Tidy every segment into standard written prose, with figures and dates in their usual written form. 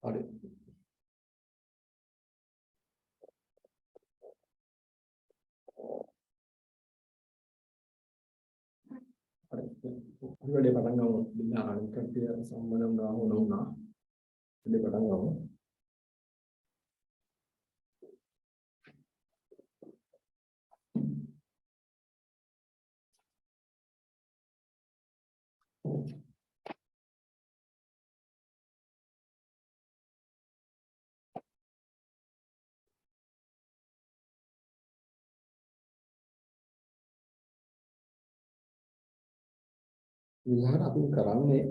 හරි. හරි. අපි වැඩේ පටන් ගමු. ඉන්න අනිත් කට්ටිය සම්මතම් ගාම වුණා. වැඩේ පටන් ගමු. ඊළඟට අපි කරන්නේ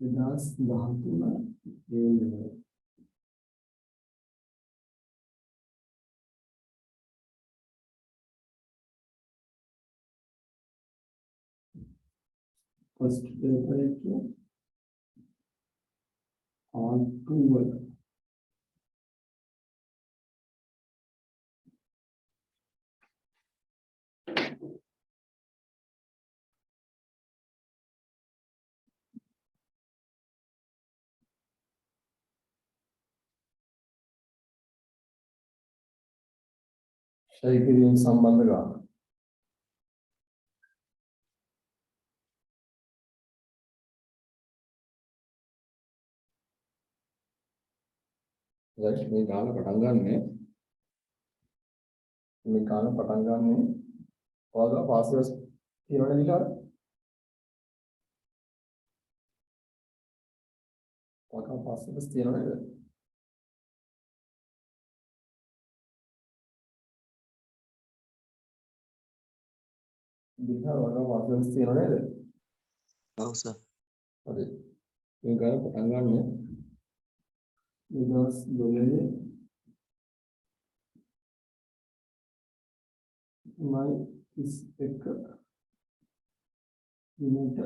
2013 ඒ first paper එකේ R2 වල ෂෙයා කිරීම සම්බන්ධ ගාන. right මේ ගාන පටන් ගන්නනේ ඔයාලා පාස්වර්ඩ්ස් තියෙනවද කියලා ඔයාලා පාස්වර්ඩ්ස් තියෙනවද දිහා ඔයාලා පාස්වර්ඩ්ස් තියෙනවද නේද ඔව් සර් හරි මේ ගාන පටන් ගන්නනේ විදස් දොලේ මයි ඉස් එක මිනිට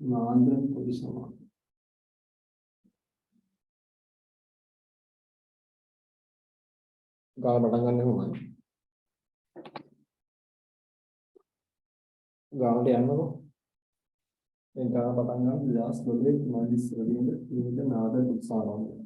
මාන්දන් පොඩි සමාන ගාන පටන් ගන්න කොහොමද ගානට යන්නකො මේ ගාන පටන් ගන්න විලාස් වලේ මයි ඉස් වලින්ද විවිධ නාද උත්සාහවල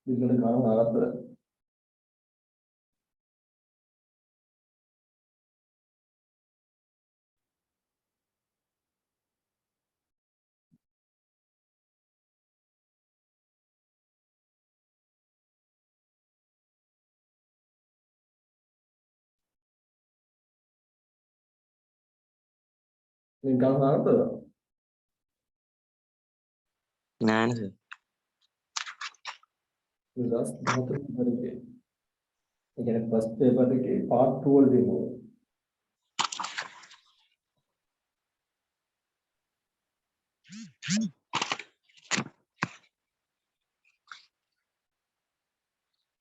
විවිධ ගාන ආරම්භ මේ ගාන ආරම්භ නෑ සර් විලාස් 13 වලේ ඒ කියන්නේ ෆස්ට් පේපර් එකේ පාර්ට් 2 වල දෙනවා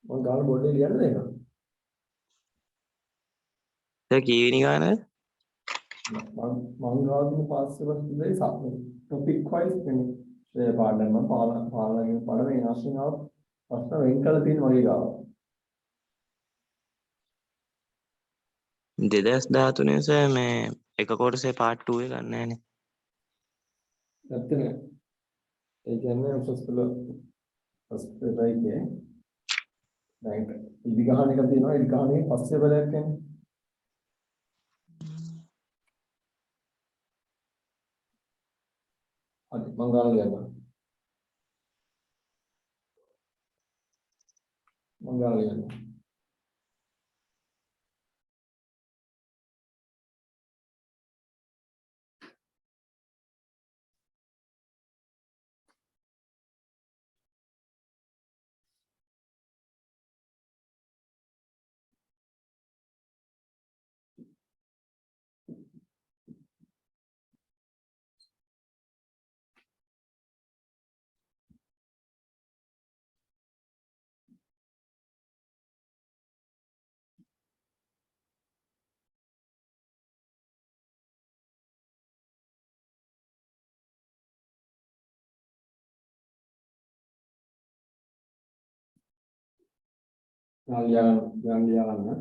මම ගාන බෝඩ් එකේ ලියන්න දෙනවා සර් කීවෙනි ගානද මම ගාන පාස්වර්ඩ් දෙයි සම්මත ටොපික් වයිස් කියන්නේ ඒ පාඩම් මම පාලනයෙන් පඩ වෙනස් වෙනවා ප්‍රශ්න වෙන් කළ තියෙන වගේ ගාව 2013 සර් මේ එක කොටසේ පාර්ට් 2 එක ගන්න නෑනේ නැත්නම් ඒ කියන්නේ උසස්පෙළ ෆස්ට් පේපර් එකේ දැන් ඉදි ගහන එක තියෙනවා ඉදි ගහනේ පස්සේ බලයක් කියන්නේ හරි මම ගාන ලියන්නම් මම ගාන ලියන්නම් Jangan lihat ya.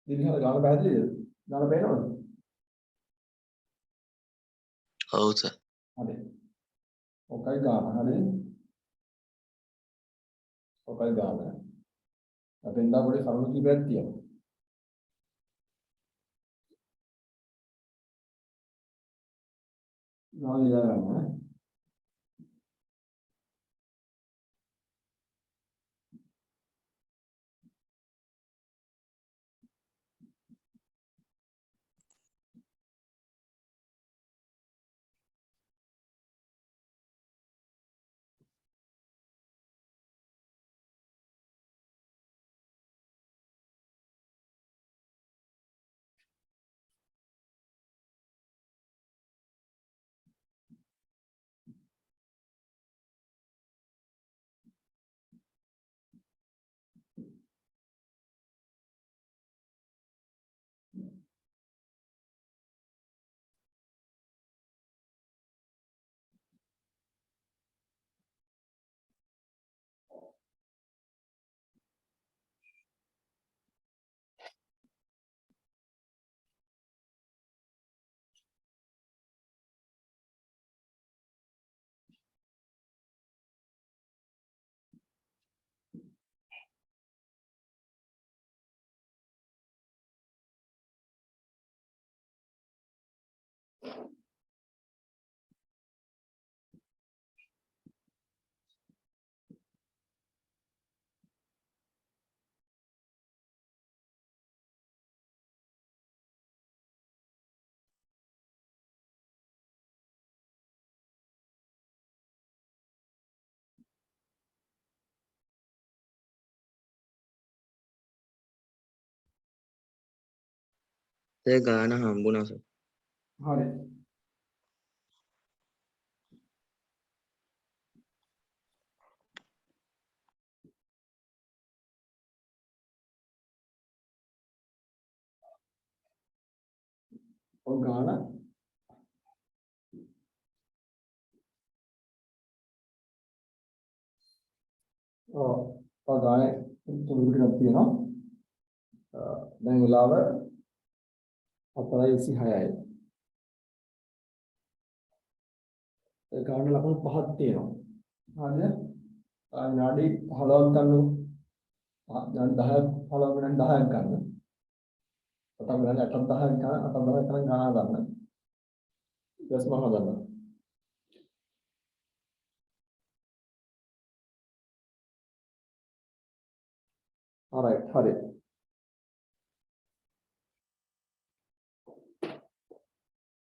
Jadi गाना बजा दिए गाना बजा ना हो सर अरे ओके गाना अरे ओके गाना अब इंदा बड़ी सालों की बैठती है ना लिया गाना ඒ ගාන හම්බුණා සර්. හරි. ඔය ගාන ඔය ගානේ තුරු ටිකක් තියෙනවා. දැන් වෙලාව 4:26යි. ඒ ගාන ලකුණු පහක් තියෙනවා. හරිද? විනාඩි 15ක් ගන්න. විනාඩි 10ක් 15 විනාඩි 10ක් ගන්න. පටන් ගන්න 8ක් 10ක් ගන්න 8ක් 10ක් කරන් ගාන ගන්න. ඊට පස්සේ මම හදන්න. alright හරි.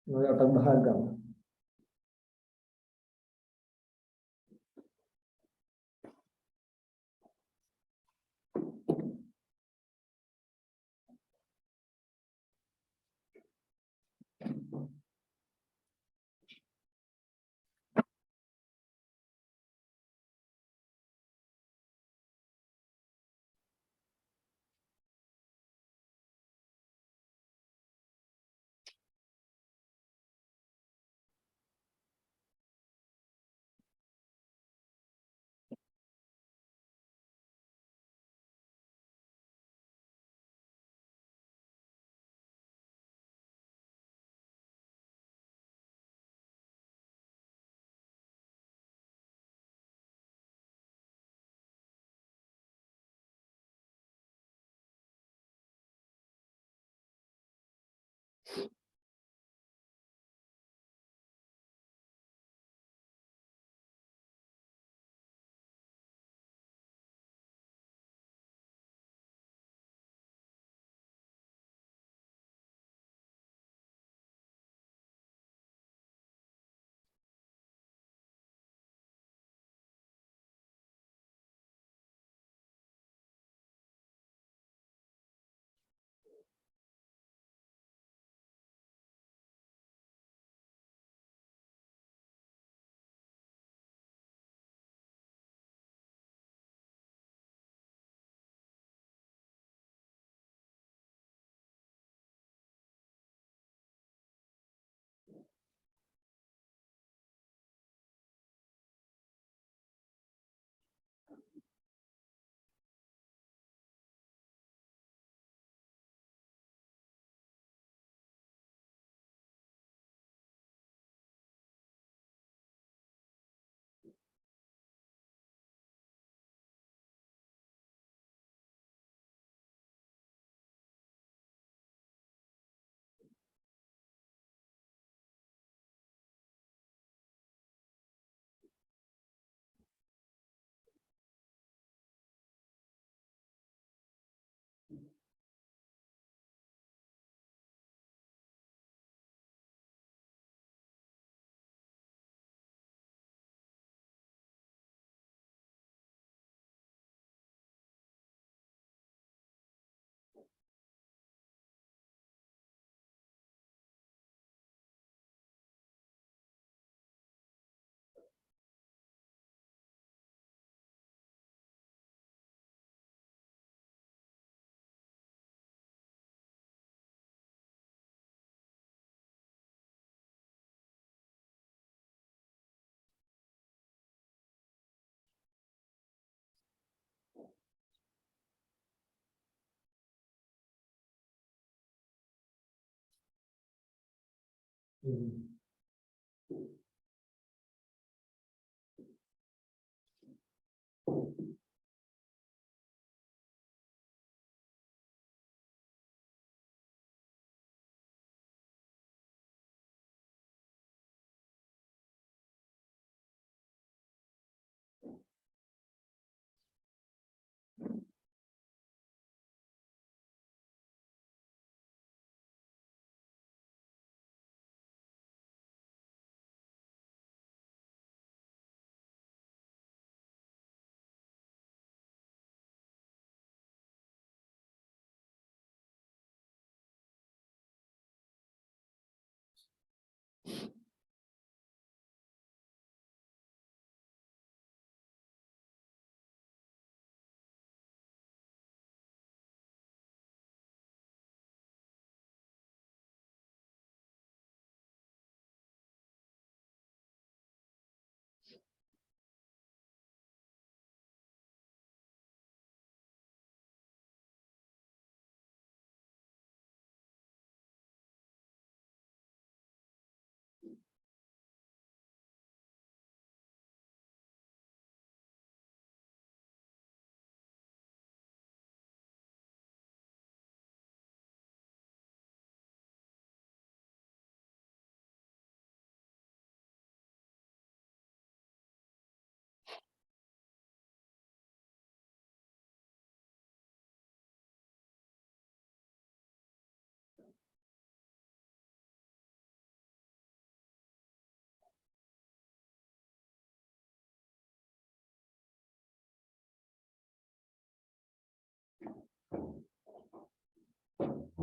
ඔය 8ක් 10ක් ගන්න.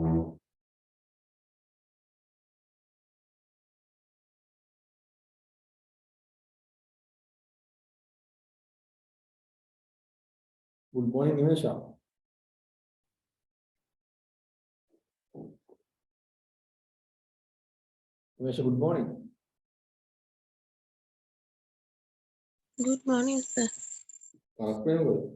Good morning, Nimesha. Nimesha, good morning. Good morning, sir. കണക്ക്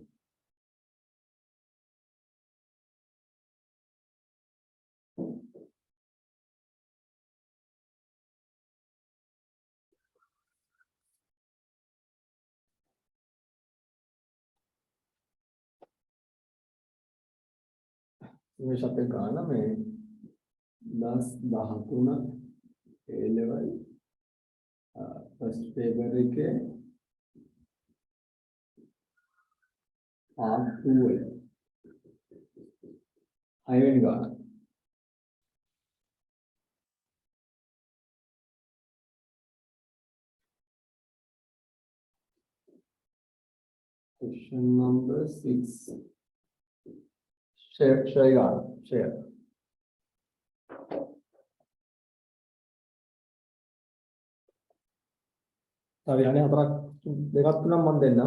Nimesha पे गाना में 10 13 A level फर्स्ट पेपर के पार्ट 2 है आयन गाना क्वेश्चन नंबर 6 share गाना share Tarihannya antara dekat tuh mandena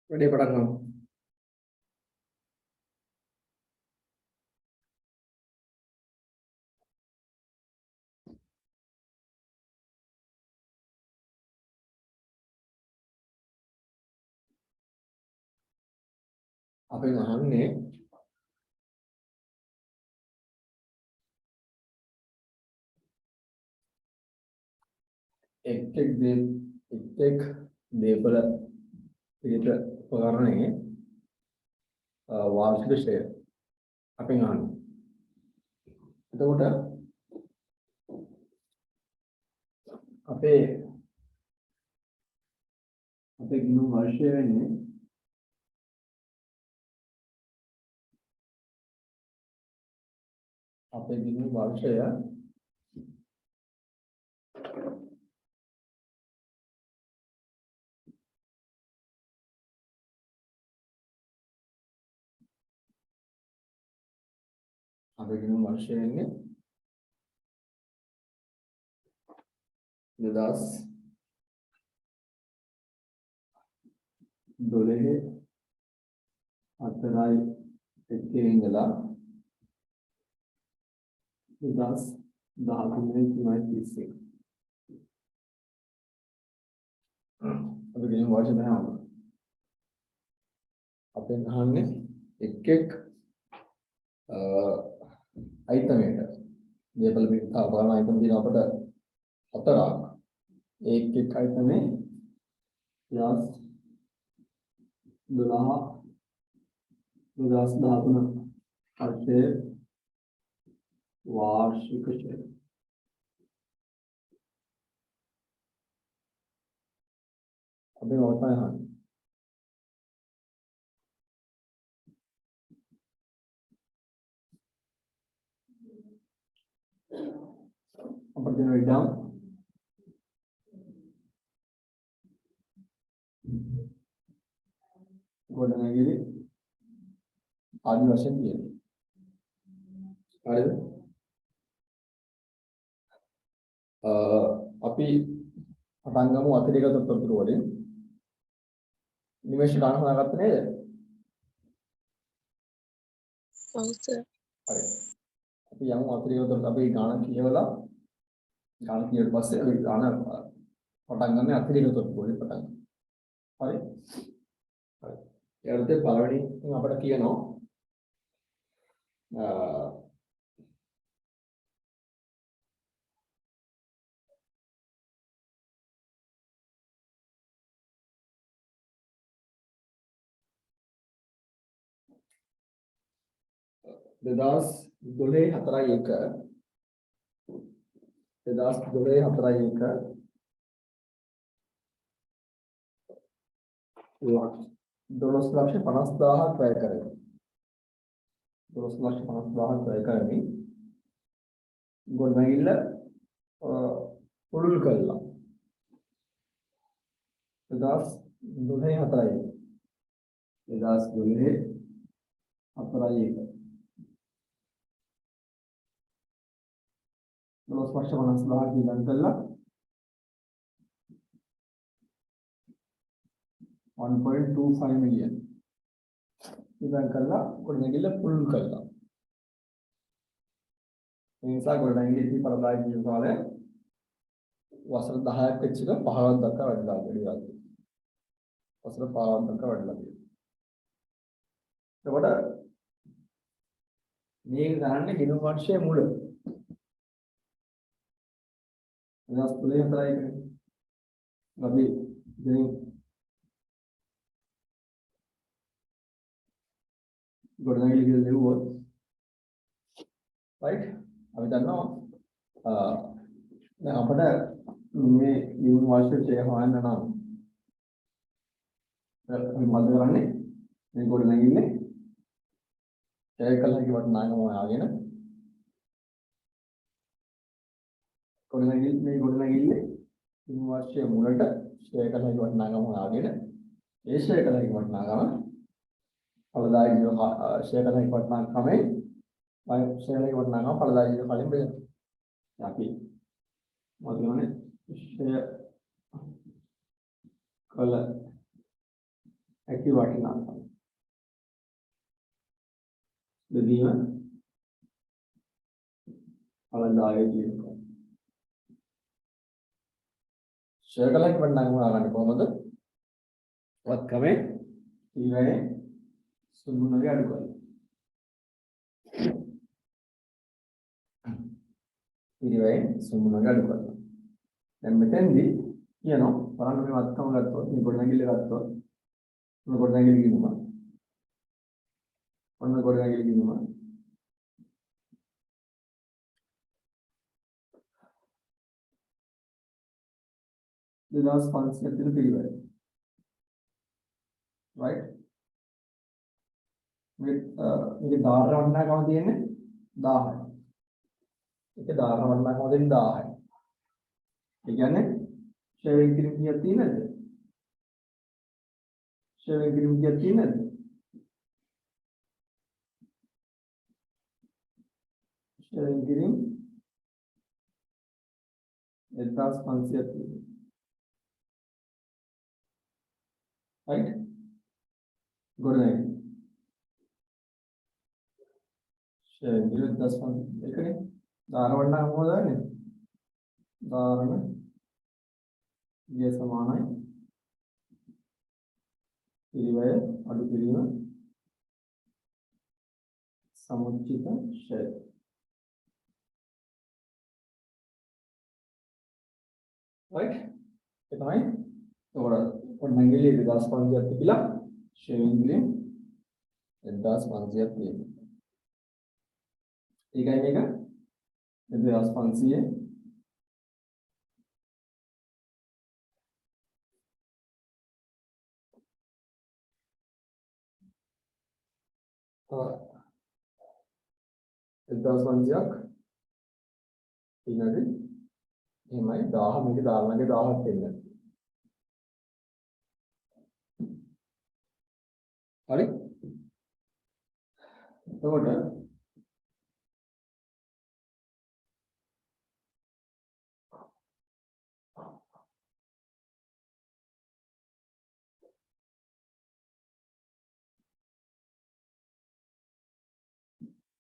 වැඩේ පටන් ගමු. අපි අහන්නේ එක් දේපල පිළිත උපකරණයේ වාර්ෂික ෂෙයර් අපි අහන්නේ. එතකොට අපේ ගිණුම් වර්ෂය වෙන්නේ අපේ ගිණුම් වර්ෂය වෙන්නේ 2012 4යි 1 ඉඳලා 2013 3යි 30. අපි ගිණුම් වර්ෂය තමයි අපෙන් අහන්නේ එක් අයිතමයට දේපල පිට බලන අයිතම දින අපට 4ක් එක් අයිතමේ +12 2013 අර්ථයේ वार्षिक शेयर अभी होता है opportunity down ගොඩනැගිලි ආදි වශයෙන් තියෙනවා. හරිද? අපි පටන් ගමු අතිරේක තොරතුරු වලින්. නිමේෂ ගණන් හොයාගත්ත නේද? ඔව් සර්. හරි. අපි යමු අතිරේක තොරතුරු අපි ගණන් කියවලා ගණන් කියවට පස්සේ අපි ගණන් පටන් ගන්න අතිරේක තොරතුරු වලින් පටන් ගමු. හරි? හරි. ඊට පළවෙනි අපිට කියනවා දෙදාස් 12 4යි 1 දෙදාස් 12 4යි 1 12,50,000ක් වැය කරගෙන 12,50,000ක් වැය කරමින් ගොඩනැගිල්ල පුළුල් කළා 2012 4යි 2012 4යි 1 12,50,000ක් විලං කළා 1.25 million විලං කළා ගොඩනැගිල්ල පුළුල් කළා. ඒ නිසා ගොඩනැගිලි පරදායි ජීව කාලය වසර 10ක් වෙච්ච එක 15ක් දක්වා වැඩිලා තියෙනවා. වසර 15ක් දක්වා වැඩිලා තියෙනවා. එතකොට මේ ගණන්නේ ගිණුම් වර්ෂයේ මුල 2013 4යි අපි දැන් ගොඩනැගිලි කියලා ලියුවොත් right අපි දන්නවා දැන් අපිට මේ ගිණුම් වර්ෂයේ හොයන්න නම් අපි මොකද කරන්නේ මේ ගොඩනැගිල්ලේ ඒකලගේ වටිනාකම හොයාගෙන ගොඩනැගිල්ලේ ගිණුම් වර්ෂයේ මුලට ඒකලගේ වටිනාකම හොයාගෙන ඒ ඒකලගේ වටිනාකම फलदायी जो शेयर करने की घटना हमें शेयर की घटना का फलदायी जो खाली में यहाँ पे मतलब ने शेयर कल ඇති වටිනාකම. බෙදීම ඵලදායක කියනවා. ශේකලක් වටනාකම ගන්න කොහොමද? වත්කමේ ඊවැනේ සුළුණගේ අඩු කරලා. ඊවැනේ සුළුණගේ අඩු කරලා. දැන් මෙතෙන්දී කියනවා බලන්න මේ වත්කම ගත්තොත් මේ ගොඩනැගිල්ල ගත්තොත් මේ ගොඩනැගිල්ල කියනවා. ඔන්න ගොඩනැගිල්ල කියනවා. දෙදාස් 500 දින පිළිවෙල. right මේක දාර වටනාකම තියෙන්නේ 1000යි. ඒක දාර වටනාකම දෙන්නේ 1000යි. ඒ කියන්නේ ෂෙයරින් කිරීම කීයක් තියෙනවද? ෂෙයරින් කිරීම කීයක් තියෙනවද? ෂෙයරින් කිරීම 1500 තියෙනවා. right ගොඩනැගිලි ෂෙයරින් කිරීම 1500 එකනේ දාර වටනාකම මොකදන්නේ? දාරණ සමානයි පිළිවෙල අඩු කිරීම සමුච්චිත ෂය. right ඒ තමයි ගොඩනැගිලි 1500ක් තිබිලා ෂෙයරින් කිරීම 1500ක් තියෙනවා. ඒකයි මේක 2500 1500ක් ඊනදී එහෙමයි 1000 මේක දාරණගේ 1000ක් වෙන්නේ. හරි? එතකොට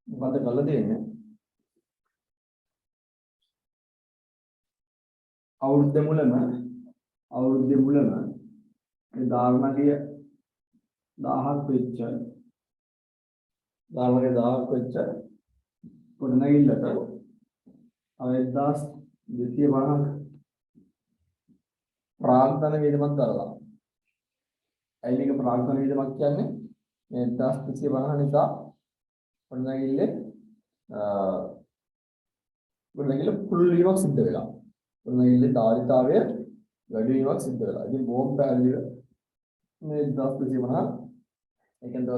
මොකද කළ දෙන්නේ? අවුරුද්ද මුලම මේ දාරණගේ 1000ක් වෙච්ච ගොඩනැගිල්ලට 1250ක් ප්‍රාග්ධන වේදමක් දරලා. ඇයි මේක ප්‍රාග්ධන වේදමක් කියන්නේ? මේ 1250 නිසා ගොඩනැගිල්ල පුළුල් වීමක් සිද්ධ වෙලා. ගොඩනැගිල්ලේ ධාරිතාවය වැඩි වීමක් සිද්ධ වෙලා. ඉතින් බෝම්බ පැහැදිලිව මේ 1250 ඒ කියන්නේ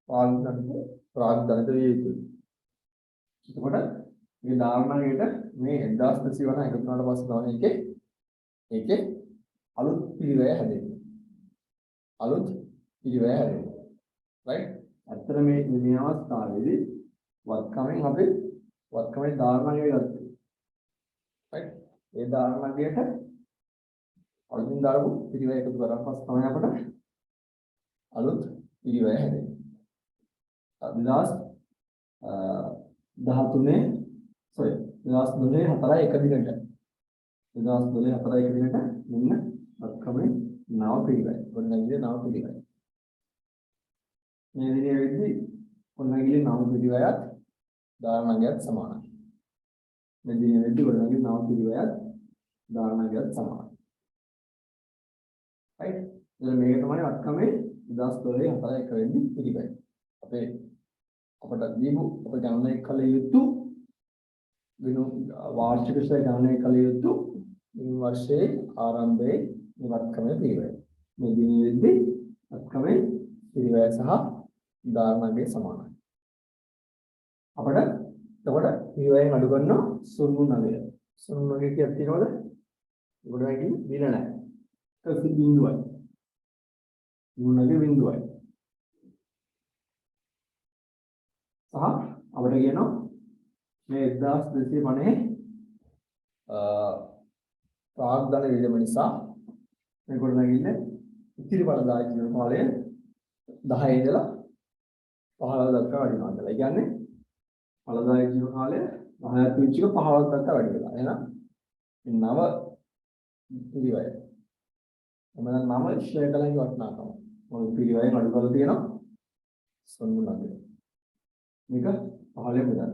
1,50,000 ප්‍රාග්ධනිත විය යුතුයි. එතකොට මේ දාරණයට මේ 1250 එකතු වුණාට පස්සේ තමයි ඒකේ අලුත් පිළිවෙල හැදෙන්නේ. right අතර මේ අවස්ථාවේදී වත්කමෙන් අපි වත්කමේ දාරණය ගත්තා. right ඒ දාරණයට අලුතින් දාපු පිළිවෙල එකතු කරලා පස්සේ තමයි අපිට අලුත් පිළිවෙල හැදෙන්නේ. 2013 sorry 2012 4 1 දිනට 2012 4 1 දිනට මෙන්න වත්කමේ නව පිළිවෙල. ගොඩනැගිලි නව පිළිවෙල. මේ දිනේ වෙද්දී ගොඩනැගිලි නව පිළිවෙලත් දාරණගයත් සමානයි. මේ දිනේ වෙද්දී ගොඩනැගිලි නව පිළිවෙලත් දාරණගයත් සමානයි. right දැන් මේක තමයි වත්කමේ 2012 4 1 වෙද්දී පිළිවෙල. අපට දීපු අප ගණනය කළ යුතු වාර්ෂික ශ්‍රය ගණනය කළ යුතු මේ වර්ෂයේ ආරම්භයේ වත්කමේ පිළිවෙල. මේ දිනේ වෙද්දී වත්කමේ පිළිවෙල සහ දාරණගේ සමානයි. අපිට එතකොට පිළිවෙලෙන් අඩු කරනවා 0.9. 0.9 කීයක් තියෙනවද? ගොඩනැගිලි දින නැහැ. ඒක බිඳුවයි. 0.9 බිඳුවයි. සහ අපිට කියනවා මේ 1250 ප්‍රාග්ධන වේදම නිසා මේ ගොඩනැගිල්ල ඉතිරි ඵලදායක ජීවන කාලය 10 ඉඳලා 15 දක්වා වැඩි වෙනවා කියලා. ඒ කියන්නේ ඵලදායක ජීවන කාලය 10ක් තිබිච්ච එක 15ක් දක්වා වැඩි වෙලා. එහෙනම් මේ 9 පිරිවැය. එමනම් 9 ශ්‍රේය කලගේ වටිනාකම. මොකද පිරිවැයෙන් අඩු කරලා තියෙනවා සම්මුණන්නේ. මේක 15 බෙදන්න.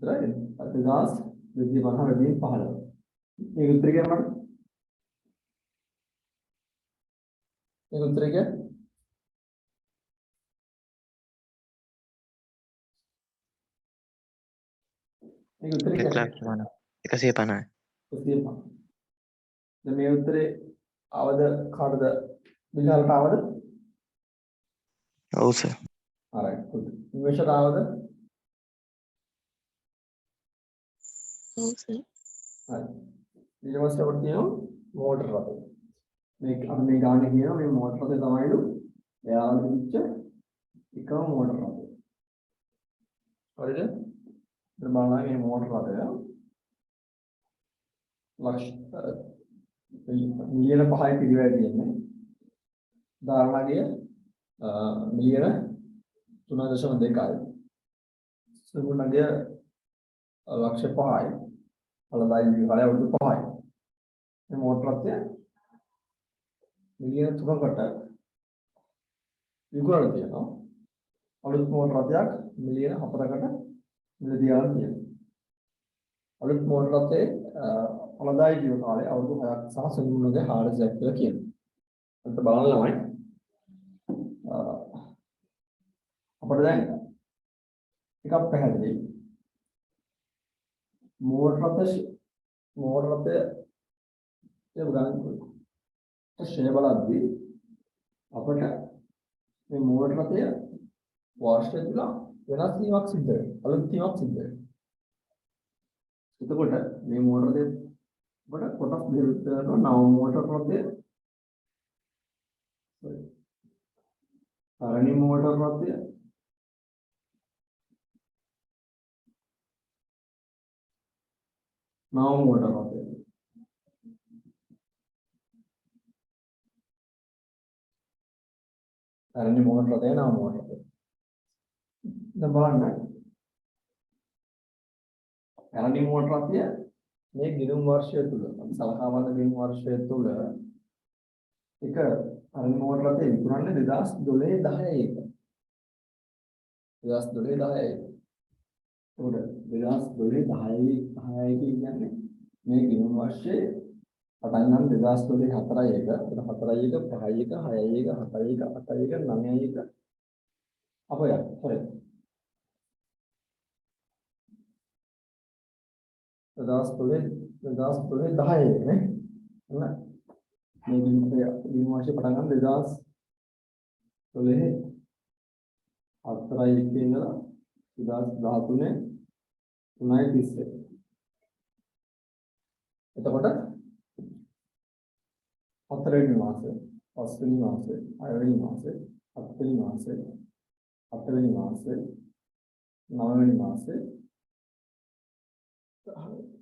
හරිද? 2050 වැඩියෙන් 15. මේක උත්තරේ කියන්න මට. මේක උත්තරේ කියන්න. මේක උත්තරේ කියන්න. 150. 150. 150. දැන් මේ උත්තරේ ආවද කාටද? විලාලට ආවද? ඔව් සර්. alright good. නිවේශට ආවද? ඔව් සර්. හරි. ඊට පස්සේ අපිට තියෙනවා මෝටර රථය. මේ අපි මේ ගානේ කියනවා මේ මෝටර රථය තමයිලු එයාලා තිබිච්ච එකම මෝටර රථය. හරිද? ඉතින් බලන්න මේ මෝටර රථය ලක්ෂ මිලියන 5යි පිළිවෙල තියෙන්නේ. ධාරණාගේ මිලියන 3.2යි. සුගුණගේ ලක්ෂ 5යි. ඵලදායී කාලය අවුරුදු 5යි. මේ මෝටර රථය මිලියන 3කට විකුණලා තියෙනවා. අලුත් මෝටර රථයක් මිලියන 4කට මිලදී ආලා තියෙනවා. අලුත් මෝටර රථයේ ඵලදායී ජීවන කාලය අවුරුදු 6ක් සහ සුගුණගේ 400ක් කියලා කියනවා. අන්ත බලන්න ළමයි අපිට දැන් එකක් පැහැදිලි. මෝටර රථය ඒ උදාහරණ ශ්‍රේය බලද්දී අපිට මේ මෝටර රථය වාර්ෂික තුල වෙනස් වීමක් සිද්ධ වෙනවා. අලුත් වීමක් සිද්ධ වෙනවා. එතකොට මේ මෝටර රථය අපිට කොටස් දෙකකට නව මෝටර රථය පළවෙනි මෝටර රථය නව මෝටර රථය පළවෙනි මෝටර රථය නව මෝටර රථය දැන් බලන්න පළවෙනි මෝටර රථය මේ ගිණුම් වර්ෂය තුල අපි සලකා බලන ගිණුම් වර්ෂය තුල එක පළවෙනි මෝටර රථය විකුණන්නේ 2012 10 එක 2012 10 එක උඩ 2012 10 කියන්නේ මේ ගිණුම් වර්ෂයේ පටන් ගන්න 2012 4යි එක 4යි එක 5යි එක 6යි එක 7යි එක 8යි එක 9යි එක අපය හරි 2012 10යි එක නේ එන්න මේ ගිණුම් වර්ෂයේ පටන් ගන්න 2012 4යි එක ඉඳලා 2013 3.30 එතකොට හතරවෙනි මාසෙ පස්වෙනි මාසෙ හයවෙනි මාසෙ හත්වෙනි මාසෙ අටවෙනි මාසෙ නවවෙනි මාසෙ 10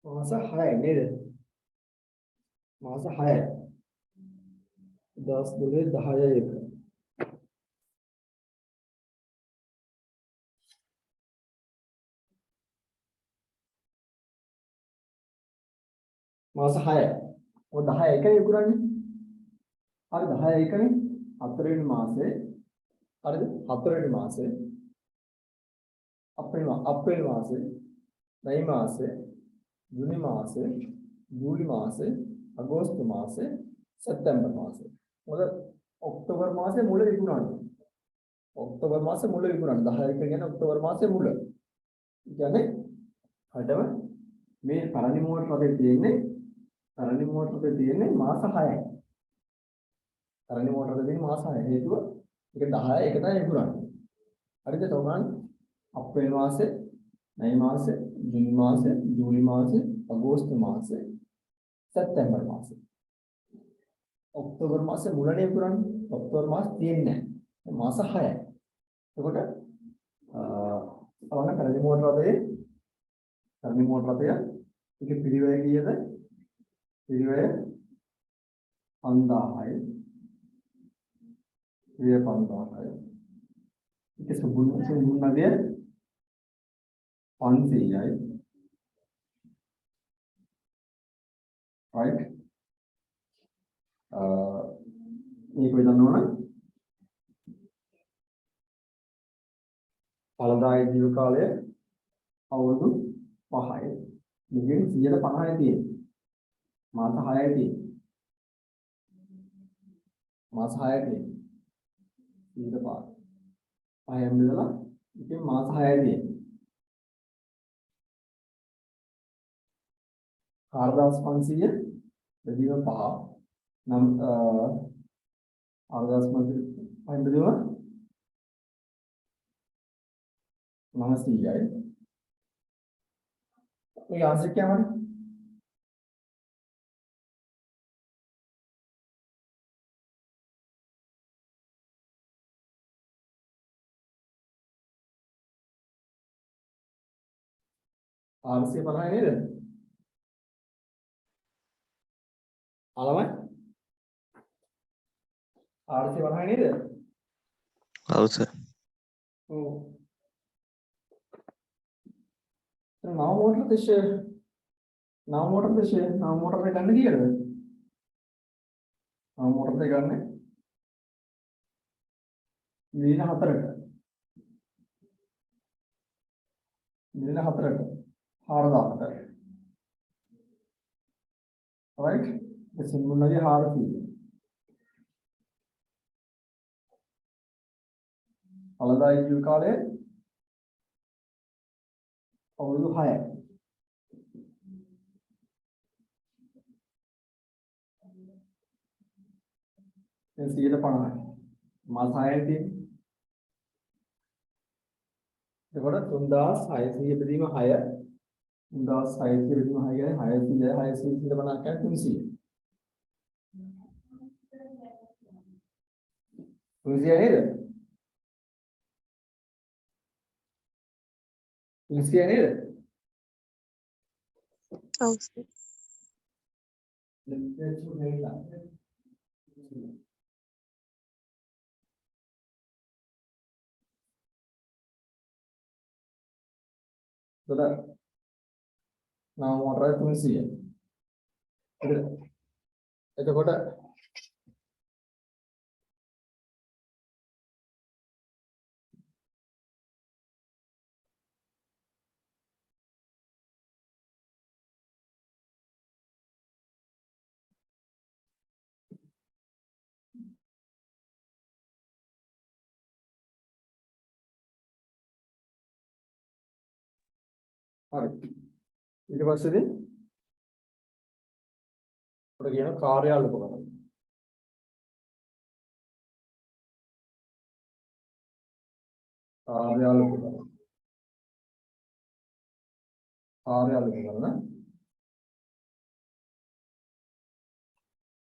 මාස 6යි නේද? මාස 6යි. 2012 10යි එක. මාස 6යි. ඔය 10 එකනේ විකුණන්නේ. හරි 10 එකනේ. හතරවෙනි මාසේ හරිද? හතරවෙනි මාසේ අප්‍රේල් මාසේ මැයි මාසේ ජූනි මාසේ ජූලි මාසේ අගෝස්තු මාසේ සැප්තැම්බර් මාසේ මොකද ඔක්තෝබර් මාසේ මුල විකුණන්නේ ඔක්තෝබර් මාසේ මුල විකුණන්නේ 10 එක කියන්නේ ඔක්තෝබර් මාසේ මුල කියන්නේ හදව මේ පළවෙනි මෝටර රටේ තියෙන්නේ මාස 6යි පළවෙනි මෝටර රටේ තියෙන්නේ මාස 6 හේතුව ඒක 10 එක තමයි විකුණන්නේ හරිද තෝමන් අප්‍රේල් මාසේ මැයි මාසේ ජූනි මාසේ ජූලි මාසේ අගෝස්තු මාසේ සැප්තැම්බර් මාසේ ඔක්තෝබර් මාසේ මුලනේ පුරන්නේ ඔක්තෝබර් මාස තියෙන්නේ නැහැ මාස 6යි එතකොට අවන්න පැරදි මෝටර රථය ඒකේ පිරිවැය කීයද පිරිවැය 5000යි පිරිවැය 5000යි ඒකේ සුබුන්නගේ 500යි right මේක වෙනන්න ඕන ඵලදායී ජීව කාලය අවුරුදු 5යි මේකෙන් 150යි තියෙන්නේ මාස 6යි තියෙන්නේ මාස 6යි තියෙන්නේ 105 5න් බෙදලා ඉතින් මාස 6යි තියෙන්නේ 4500 බෙදීම 5 නම් 4500 5න් බෙදීම 900යි මේ ආන්සර් කියවනේ ආන්සර් 50 නේද අලමයි ආන්සර් 50 නේද ඔව් සර්. ඔව් නව මෝටර දේශය නව මෝටර ගන්න කීයද නව මෝටර දෙක ගන්න මිලියන 4කට මිලියන 4කට 4000කට right දෙසින් මුන්නගේ 400 ඵලදායී ජීව කාලය අවුරුදු 6යි දැන් 150යි මාස 6යි තියෙන්නේ එතකොට 3600 බෙදීම 6 3600 බෙදීම 6 කියන්නේ 600 600 50 කියන්නේ 300 නේද 300 නේද ඔව් සර්. නව මෝටරය 300 එතකොට හරි ඊට පස්සේදී අපිට කියන කාර්යාල උපකරණ කාර්යාල උපකරණ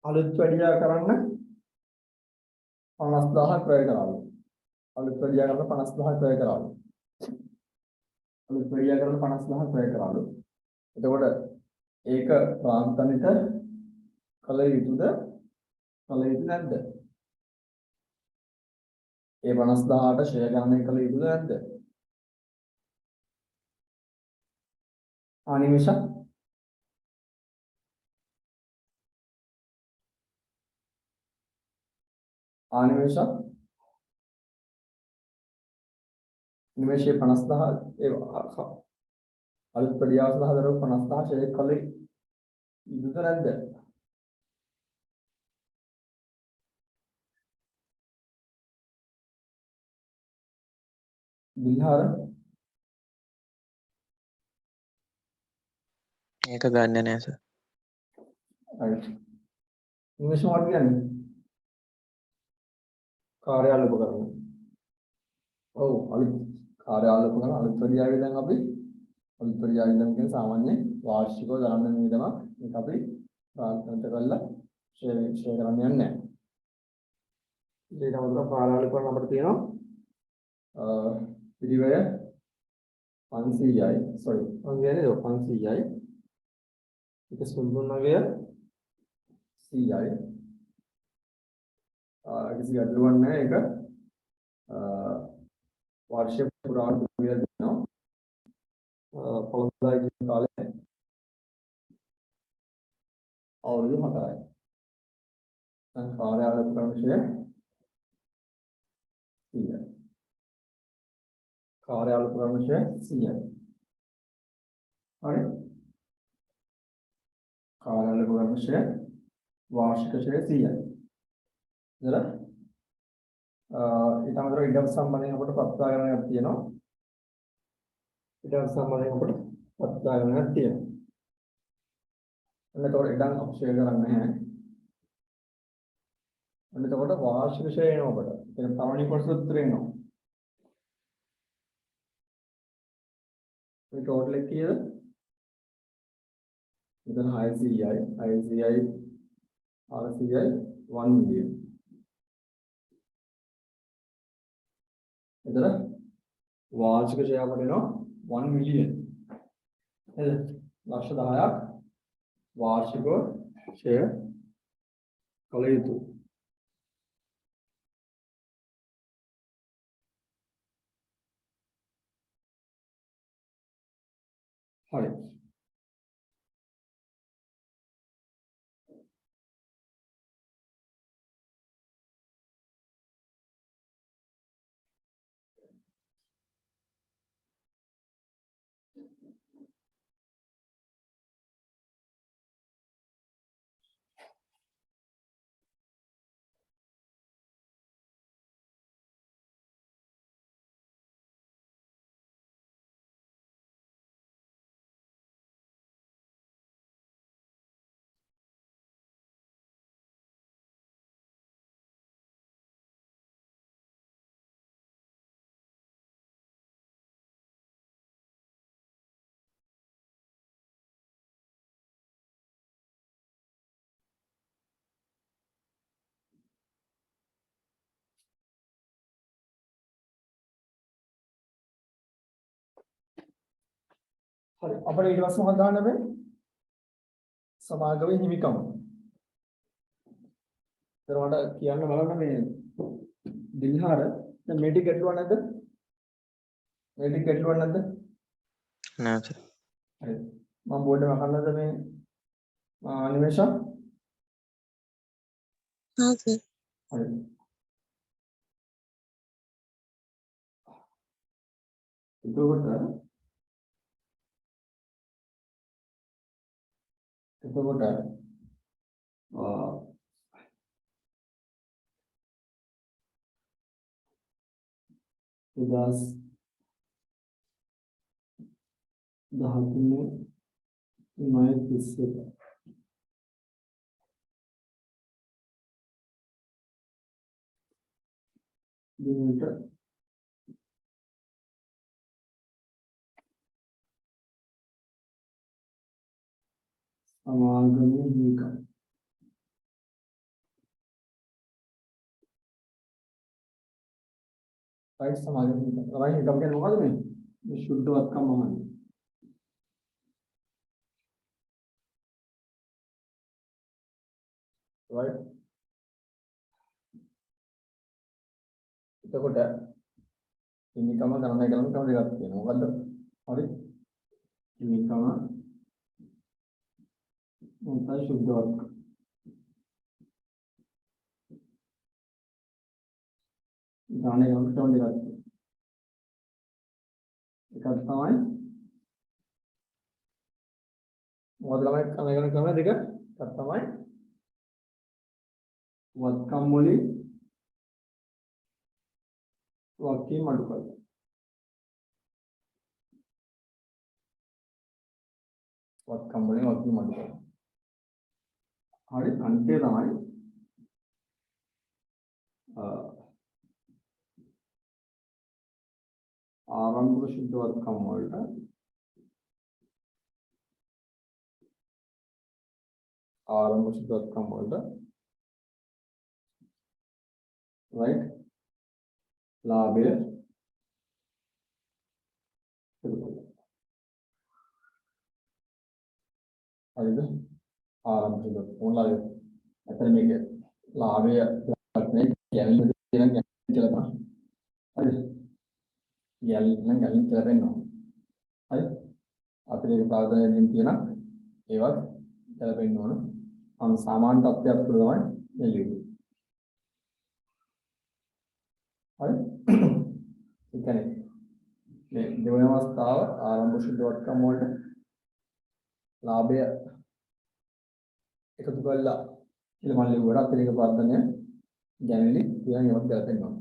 අලුත් වැඩියා කරන්න 50000ක් වැය කරාලු අලුත් වැඩියා කරන්න 50000ක් වැය කරාලු අලුත් වැඩියා කරන්න 50000ක් වැය කරාලු එතකොට ඒක ප්‍රාන්තනිත කල යුතුද කල යුතු නැද්ද ඒ 50000ට ෂෙයා ගණනය කළ යුතුද නැද්ද ආනිමේෂ නිමේෂයේ 50000 ඒ අලුත් ප්‍රතිආස සහ දරව 50000 ෂෙයා කළ යුතුද නැද්ද විහාර ඒක ගන්න නෑ සර්. right ඉංග්‍රීසි මොකක්ද කියන්නේ කාර්යාල උපකරණ ඔව් අලුත් කාර්යාල උපකරණ අලුත් පරියාවේ දැන් අපි අලුත් පරියාවේ දැන් කියන්නේ සාමාන්‍ය වාර්ෂිකව ගණන් වියදමක් මේක අපි ප්‍රාථමික කරලා ෂෙයා කරන්න යන්නේ නැහැ. ඊට අමතරව පාරාලිකවන අපිට තියෙනවා පිරිවැය 500යි sorry 500යි ඒක සුන්දුන්නගේ 100යි කිසි ගැටලුවක් නැහැ ඒක වාර්ෂික පුරාවට වියදම් දෙනවා පළමුදායි කාලේ අවුරුදු 4යි දැන් කාර්යාලය ප්‍රවේශය 100යි कार्यालय प्रवेश CI हरे कार्यालय प्रवेश वार्षिक CI जरा इतना इडम संबंधी पत्तागण इडम संबंधी पत्तागण इडम अक्षर वार्षिक तवणी पड़ो टोटल इधर ICI RCI 1 million इधर वार्षिक शेयर पड़ेगा 1 million लक्ष दाया वार्षिक शेयर कलेयु हरे अपने इडवास महदान में समागम हिमिकम तरवाड़ा किया ना वाला में दिल्हार ना मेडिक एटलवाना दे ना सर अरे मां बोर्ड में करना था में अनिमेशा हाँ सर अरे itu benar tugas dahatnya naik bisik diminta समागम हिमिकम राइट समागम हिमिकम राइट हिमिकम के अनुवाद में शुद्ध अर्थ का महान राइट එතකොට හිමිකම ගණනය කරන ක්‍රම දෙකක් තියෙනවා. මොකද්ද? හරි. හිමිකම මොකක්ද සුද්ධ වර්ග. ගණනය කරන ක්‍රම දෙකක් තියෙනවා. එකක් තමයි මොකද ළමයි ගණනය කරන ක්‍රම දෙක. එකක් තමයි වත්කම් වලින් वाक्य मडुकल कंपनी वाक्य मडुकल अंते आरंभ शुद्ध वर्गम ආරම්භ සිද්ධාත්කම් වලට right ලාභය එකතු කරනවා. හරිද? ආරම්භ සිද්ධාත්කම් මොනවාද? අතන මේක ලාභය ප්‍රශ්නේ ගැලෙන්න තියෙන කියලා තමයි. හරිද? ගැලෙන්න කියලා වෙනවා. හරි? අතිරේක ප්‍රාර්ථනාවෙන් තියෙන ඒවත් ගැලපෙන්න ඕන. සාමාන්‍ය තත්ත්වයක් තුළ තමයි මේ ලියුනේ. හරි? ඒ කියන්නේ මේ දෙවන අවස්ථාව ආරම්භ සිද්ධාත්කම් වලට ලාභය එකතු කරලා කියලා මම ලියුවා. අතිරේක ප්‍රාර්ථනාව ගැලෙලි කියන ඒවත් ගැලපෙන්න ඕන.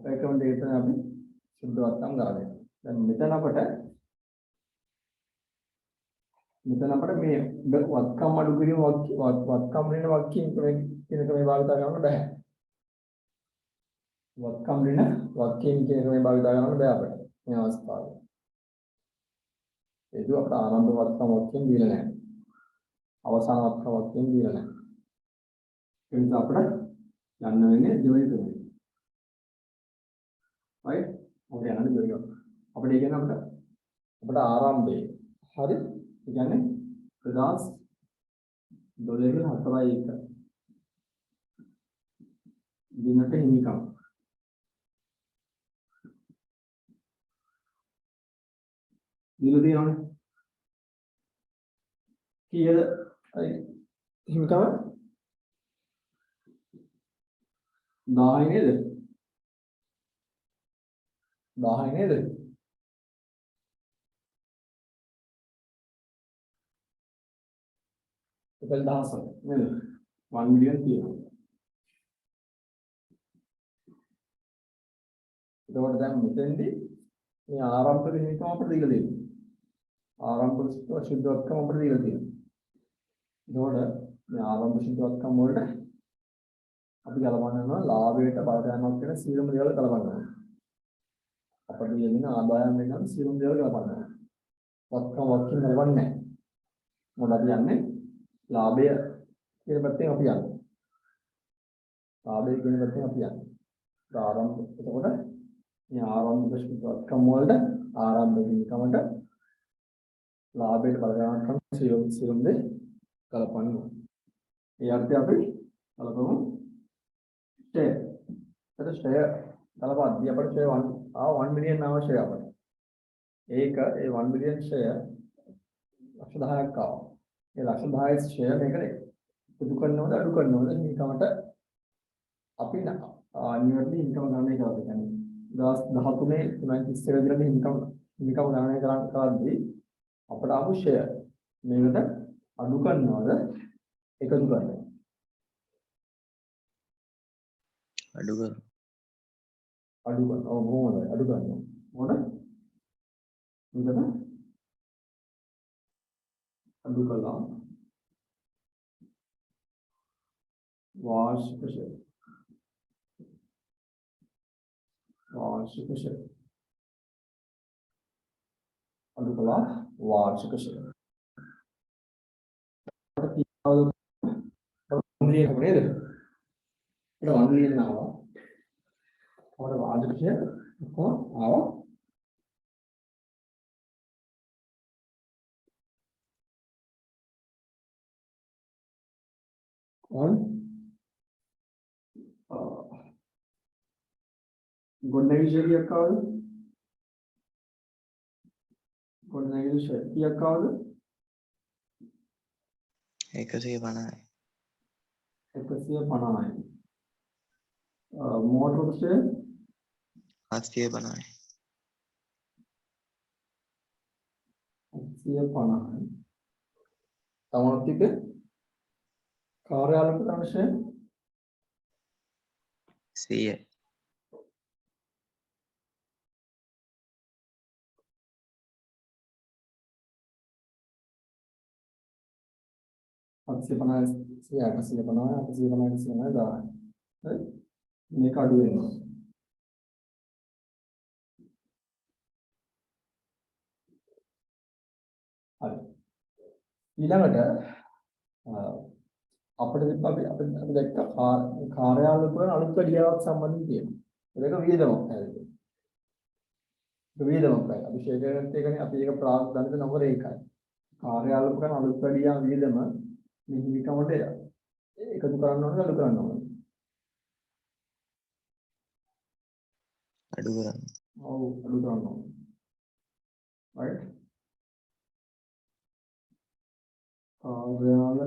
ඒකම දෙයට අපි සිද්ධාත්කම් ගන්නවා. දැන් මෙතන අපට මේ වත්කම් අඩු කිරීම වත්කම් ඍණ වක්කීම් කියන ක්‍රමය භාවිත කරන්න බෑ. වත්කම් ඍණ වක්කීම් කියන ක්‍රමය භාවිත කරන්න බෑ අපිට මේ අවස්ථාවේ. ඒක අපට ආරම්භ වත්කම් වක්කීම් දීලා නැහැ. අවසාන වත්කම් වක්කීම් දීලා නැහැ. ඒ නිසා අපිට යන්න වෙන්නේ දෙවෙනි ක්‍රමය. right? අපිට යන්න දෙවෙනි ක්‍රමය. අපිට ඒ කියන්නේ අපිට ආරම්භයේ හරි කියන්නේ 2012 දිනක හිමිකම් දීලා තියෙනවනේ කීයද හිමිකම 10යි නේද 10යි නේද Total 10 නේද 1 million තියෙනවා. ඒකෝට දැන් මෙතෙන්දී මේ ආරම්භක හිමිකම අපිට දීලා තියෙනවා. ආරම්භක සිද්ධාත්කම අපිට දීලා තියෙනවා. ඒකෝට මේ ආරම්භ සිද්ධාත්කම වලට අපි ගලපන්න යනවා ලාභයට බලපෑමක් වෙන සියලුම දේවල් ගලපන්න ඕනේ. අපිට දෙන ආදායම් වෙන සියලුම දේවල් ගලපන්න ඕනේ. වත්කම් වක්කින් ගලපන්නේ නැහැ. මොකද කියන්නේ ලාභය කියන පැත්තෙන් අපි යන්නේ. ලාභය කියන පැත්තෙන් අපි යන්නේ. ආරම්භ එතකොට මේ ආරම්භක සිද්ධාත්කම් වලට ආරම්භක ඉන්කමට ලාභයට බලපෑමක් කරන සියලුම දේ ගලපන්න ඕනේ. ඒ අර්ථය අපි ගලපමු. share. එතකොට share ගලපද්දී අපිට share 1 million අවශ්‍යයි අපිට. ඒක ඒ 1 million share ලක්ෂ 10ක් ආවා. ඒ ලක්ෂ 10 share මේකට පුදු කරනවද අඩු කරනවද ඉන්කමට අපි නිවැරදි ඉන්කම ගණනය කරලා කියන්නේ 2013 330 විතර ඉන්කම ගණනය කරද්දී අපට ආපු share මේකට අඩු කරනවද එකතු කරනවද අඩු කර අඩු කරනවා. ඔව් හොඳයි අඩු කරනවා. මොකද මේකට අඩු කළා वार्षिक शेयर अडू कला वार्षिक शेयर वार्षिक शेयर आवा और ගොඩනැගිලි ශෛලියක් ආවද? ගොඩනැගිලි ශෛලියක් ආවද? 150යි. 150යි. මෝටර ෂෙයා 750යි. 750යි. තමන්තික කාර්යාලක ප්‍රශ්නය 100යි. आपसे बना से आपसे बनाया आपसे बनाने से ना जा है මේ කඩු වෙනවා හරි ඊළඟට අපිට තිබ්බ අපි දැක්ක කාර්යාලවල කරන අලුත් වැඩියාවක් සම්බන්ධයෙන් තියෙනවා. ඒක වියදමක් හැදෙන්නේ. ඒක වියදමක් තමයි. අභිෂේකයත් ඒකනේ අපි ඒක ප්‍රාග්ධනික නගර ඒකයි. කාර්යාලවල කරන අලුත් වැඩියා වියදම නිහිමිකමට එකතු කරන්න ඕනේ අඩු කරන්න ඕනේ. අඩු කරන්න. ඔව් අඩු කරන්න ඕනේ. right? කාර්යාල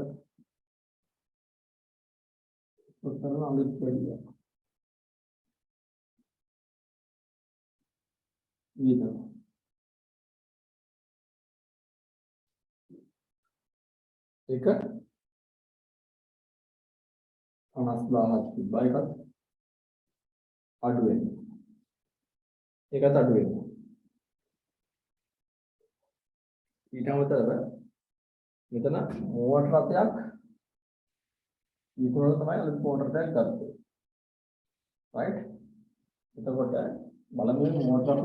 උත්තරන අලුත් වැඩියා. වියදම. ඒක 50000ක් තිබ්බා එකත් අඩු වෙනවා. ඒකත් අඩු වෙනවා. ඊට අමතරව මෙතන මෝටර රථයක් විකුණන තමයි අලුත් මෝටර රථයක් ගත්තේ. right? එතකොට බලමු මෝටර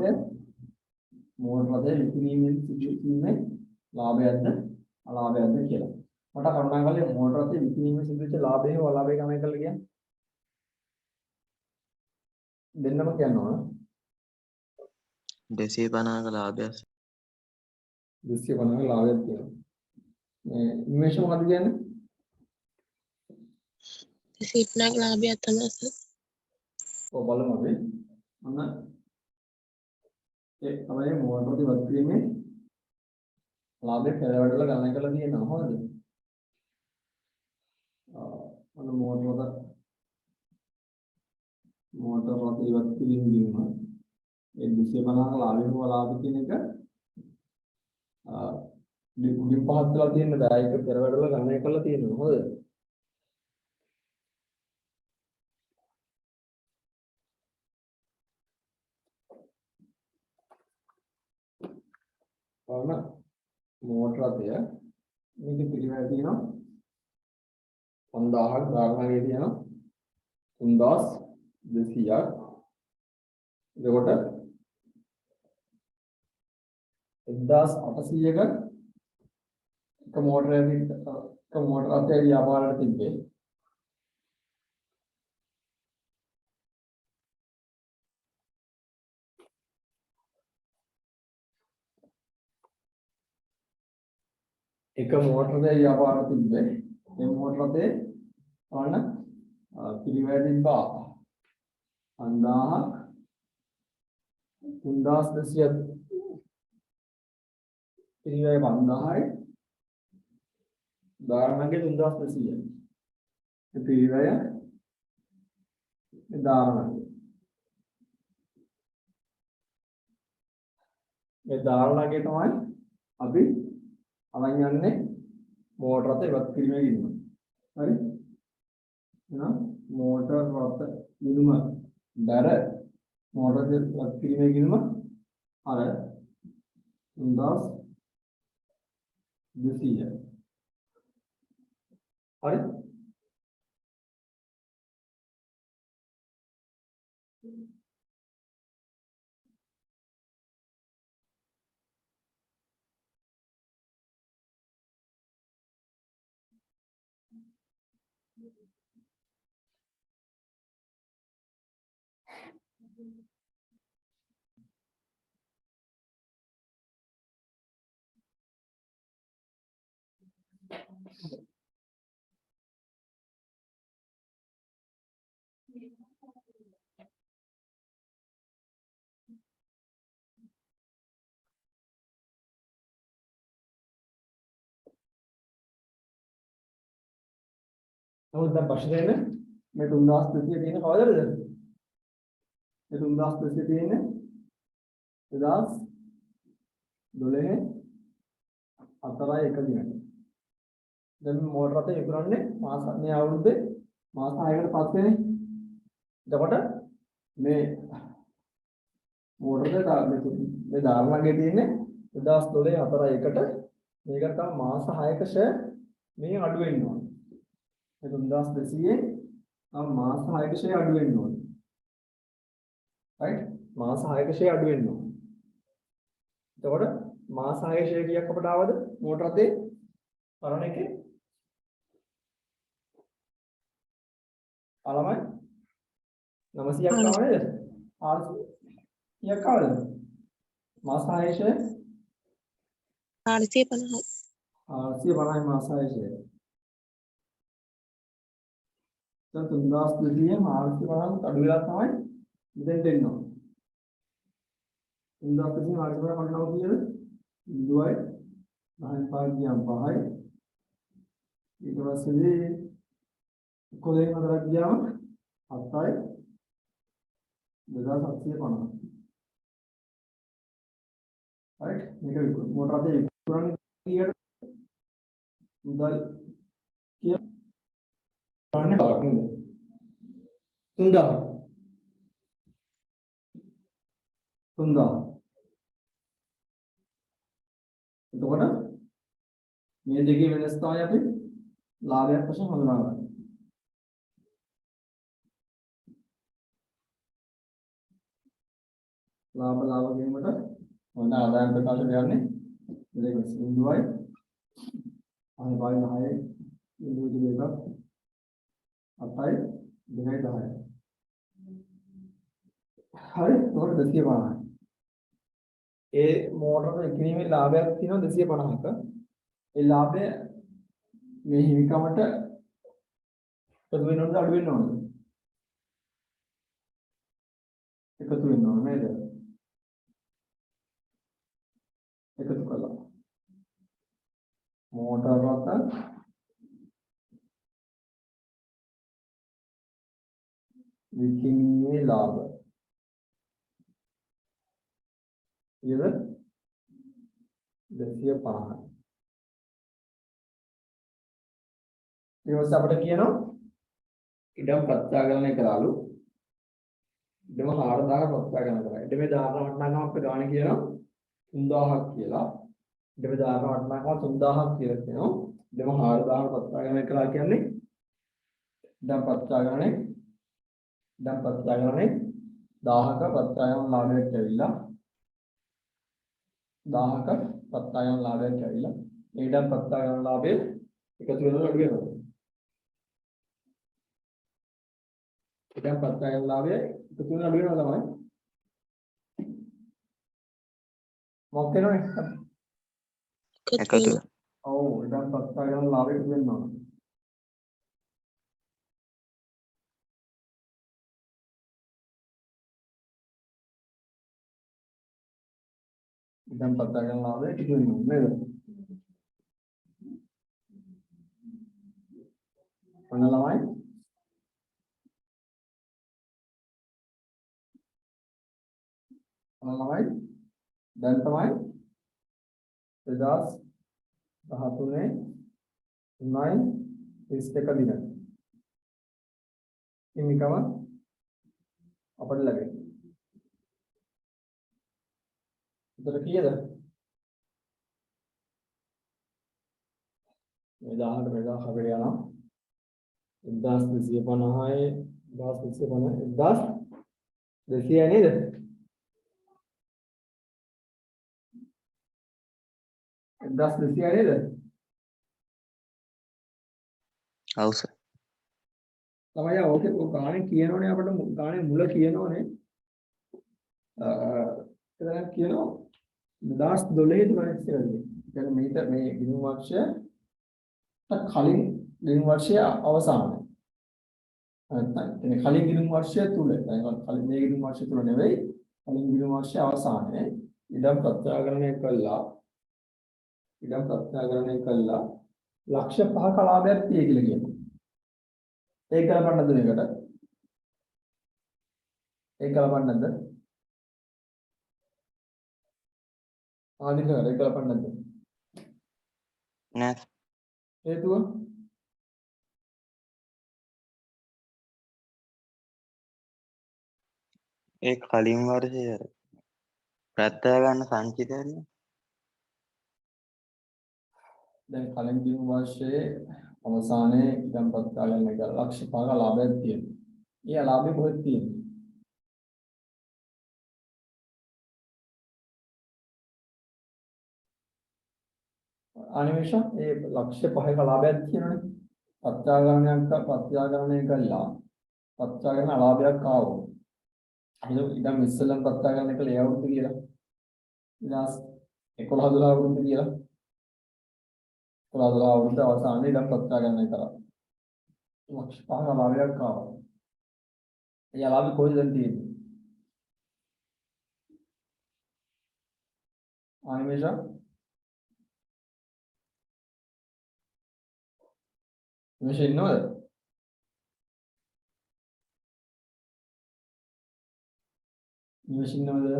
රථයේ විකුණීමේ සිදුවීමේ ලාභයක්ද අලාභයක්ද කියලා. මට කරුණාකරලා මෝටර රථයේ විකුණීමේ සිදුවෙච්ච ලාභය හෝ අලාභය ගණන් කරලා කියන්න. දෙන්නම කියන්න ඕන. 250ක ලාභයක්. 250ක ලාභයක් තියෙනවා. මේ නිමේෂ මොකද කියන්නේ? 250ක ලාභයක් තමයි සර්. ඔව් බලමු අපි. අන්න ඒ තමයි මෝටර රථය වත් කිරීමේ ලාභය පෙරවැඩල ගණන් කරලා තියෙනවා. හොඳද? අන්න මෝටර රථය වත් කිරීම ඒ 250ක ලාභය හෝ ලාභය කියන එක උඩින් පහත් කරලා තියෙන බෑ. ඒක පෙරවැඩල ගණන් කරලා තියෙනවා. හොඳද? බලන්න මෝටර රථය මේක පිළිවෙල තියෙනවා 5000ක් ගානගේ තියෙනවා 3200ක්. එතකොට 1800ක එක මෝටර රථය ව්‍යාපාරයට තිබ්බේ. එක මෝටර රථය ව්‍යාපාරයට තිබ්බේ. මේ මෝටර රථේ බලන්න පිළිවෙල තිබ්බා 5000ක් 3200 පිළිවෙල 5000යි ධාරණගේ 3200යි. ඒ පිළිවෙල ධාරණගේ මේ ධාරණගේ තමයි අපි අරන් යන්නේ මෝටර රථ ඉවත් කිරීමේ ගිණුම. හරි? එහෙනම් මෝටර රථ ගිණුම දර මෝටර රථ ඉවත් කිරීමේ ගිණුම අර 3200. හරි? නමුත් දැන් ප්‍රශ්න දෙන්නේ මේ 3200 තියෙන කවදද? මේ 3200 තියෙන්නේ 2012 4යි 1 දිනට. දැන් මෝටර රථය විකුණන්නේ මාස මේ අවුරුද්දේ මාස 6කට පස්සේනේ. එතකොට මේ මෝටර රථය මේ ධාරණගේ තියෙන්නේ 2012 4යි 1ට. මේකට තව මාස 6ක ෂෙයා මේ අඩු වෙන්න ඕනේ. 3200 නම් මාස 6ක ෂෙයා අඩු වෙන්න ඕනේ. right? මාස 6ක ෂෙයා අඩු වෙන්න ඕනේ. එතකොට මාස 6ක ෂෙයා කීයක් අපට ආවද? මෝටර රථේ පරණ එකේ අලමයි 900ක් ආව නේද? 400ක් ආවද? මාස ආයශය 450යි. 450යි මාස ආයශය. දැන් 3200 450 අඩු වෙලා තමයි මෙතෙන්ට එන්න ඕන. 3200 450 කඩනවා කියද? 0යි 9 5 ගියම් 5යි. ඊට පස්සේ කොලේ හතරක් ගියාම 7යි 2750. right මේක මොටර අතේ විකුණන්නේ කීයට මුදල් කියන්නේ බලන්න 3000 එතකොට මේ දෙකේ වෙනස තමයි අපි ලාභයක් වශයෙන් හඳුනාගන්නේ. ලාභ ගැනීමට මොන ආදායම් ප්‍රකාශ කරන්නේ දෙක බිඳුවයි අනේ බයි 10යි බිඳුව දෙක 8යි 2යි 10යි. හරි ඒකට 250යි. ඒ මෝටරේ එකිනෙමේ ලාභයක් තියෙනවා 250ක. ඒ ලාභය මේ හිමිකමට එකතු වෙනවද අඩු වෙනවද? එකතු වෙනවා නේද? එකතු කළා. මෝටර රට විකිණීමේ ලාභ. ඊට 250. ඊට අපිට කියනවා ඉඩම් ප්‍රත්‍යාගලනය කළාලු. ඉඩම 4000ක ප්‍රත්‍යාගලනය කරා. ඉඩමේ දාන වටිනාකම අපිට ගාණ කියනවා 3000ක් කියලා. ඉඩමේ දාන වටිනාකම 3000ක් කියලා කියනවා. ඉඩම 4000ක ප්‍රත්‍යාගලනය කළා කියන්නේ ඉඩම් ප්‍රත්‍යාගලනය 1000ක ප්‍රත්‍යාගලන ලාභයක් ඇවිල්ලා 1000ක ප්‍රත්‍යාගලන ලාභයක් ඇවිල්ලා මේ ඉඩම් ප්‍රත්‍යාගලන ලාභය එකතු වෙනවද අඩු වෙනවද? ඉඩම් ප්‍රත්‍යාගලන ලාභය එකතු වෙනවද අඩු වෙනවද තමයි? මොකක් වෙනවද? එකතු වෙනවා. ඔව් ඉඩම් ප්‍රත්‍යාගලන ලාභය එකතු වෙනවා. ඉඩම් ප්‍රත්‍යාගලන ලාභය එකතු වෙනවා නේද? ඔන්න ළමයි දැන් තමයි 2013 9 21 දින හිමිකම අපිට ලැබෙනවා. උතර කීයද? මේ 1000ට මේ 1000 අපිට යනවා 1250යි 1250 නේද? Das දෙසිය නේද? ඔව් සර්. තමයි ඕකේ ගානේ කියනෝනේ අපිට ගානේ මුල කියනෝනේ. එතන කියනවා 2012 දී වෙනස් කරන්නේ. කියන්නේ මේක මේ ගිණුම් වර්ෂයට කලින් ගිණුම් වර්ෂය අවසානයේ. නැත්නම් එනේ කලින් ගිණුම් වර්ෂය තුල. දැන් කලින් මේ ගිණුම් වර්ෂය තුල නෙවෙයි. කලින් ගිණුම් වර්ෂය අවසානයේ ඉඩම් ප්‍රත්‍යාගලනය කළා. ඉඩම් ප්‍රත්‍යාගලනය කළා ලක්ෂ 5ක ලාභයක් තියෙයි කියලා කියනවා. ඒක ගලපන්නද මේකට? ඒක ගලපන්නද? ආදිකර ඒක ගලපන්නද? නෑ. හේතුව? ඒ කලින් වර්ෂයේ ප්‍රත්‍යාගන්න සංචිතයනේ. දැන් කලින් ගිණුම් වර්ෂයේ අවසානයේ ඉඩම් ප්‍රත්‍යාගලනය කළා ලක්ෂ 5ක ලාභයක් තියෙනවා. ඒ ලාභය කොහෙද තියෙන්නේ? අනිමේෂ ඒ ලක්ෂ 5ක ලාභයක් තියෙනනේ. ප්‍රත්‍යාගලනය කළා ප්‍රත්‍යාගන අලාභයක් ආවොත් එහෙනම් ඉතින් ඉස්සෙල්ලම ප්‍රත්‍යාගන එක ලේඅවුට් කියලා විනාස් 11 12 අවුරුද්ද කියලා 11 12 අවුරුද්ද අවසානයේ ඉතින් ප්‍රත්‍යාගන කරා ලක්ෂ 5ක අලාභයක් ආවා. ඒ අලාභය කොහෙද දැන් තියෙන්නේ? ආනිමේෂා මේෂ ඉන්නවද? මේෂ ඉන්නවද?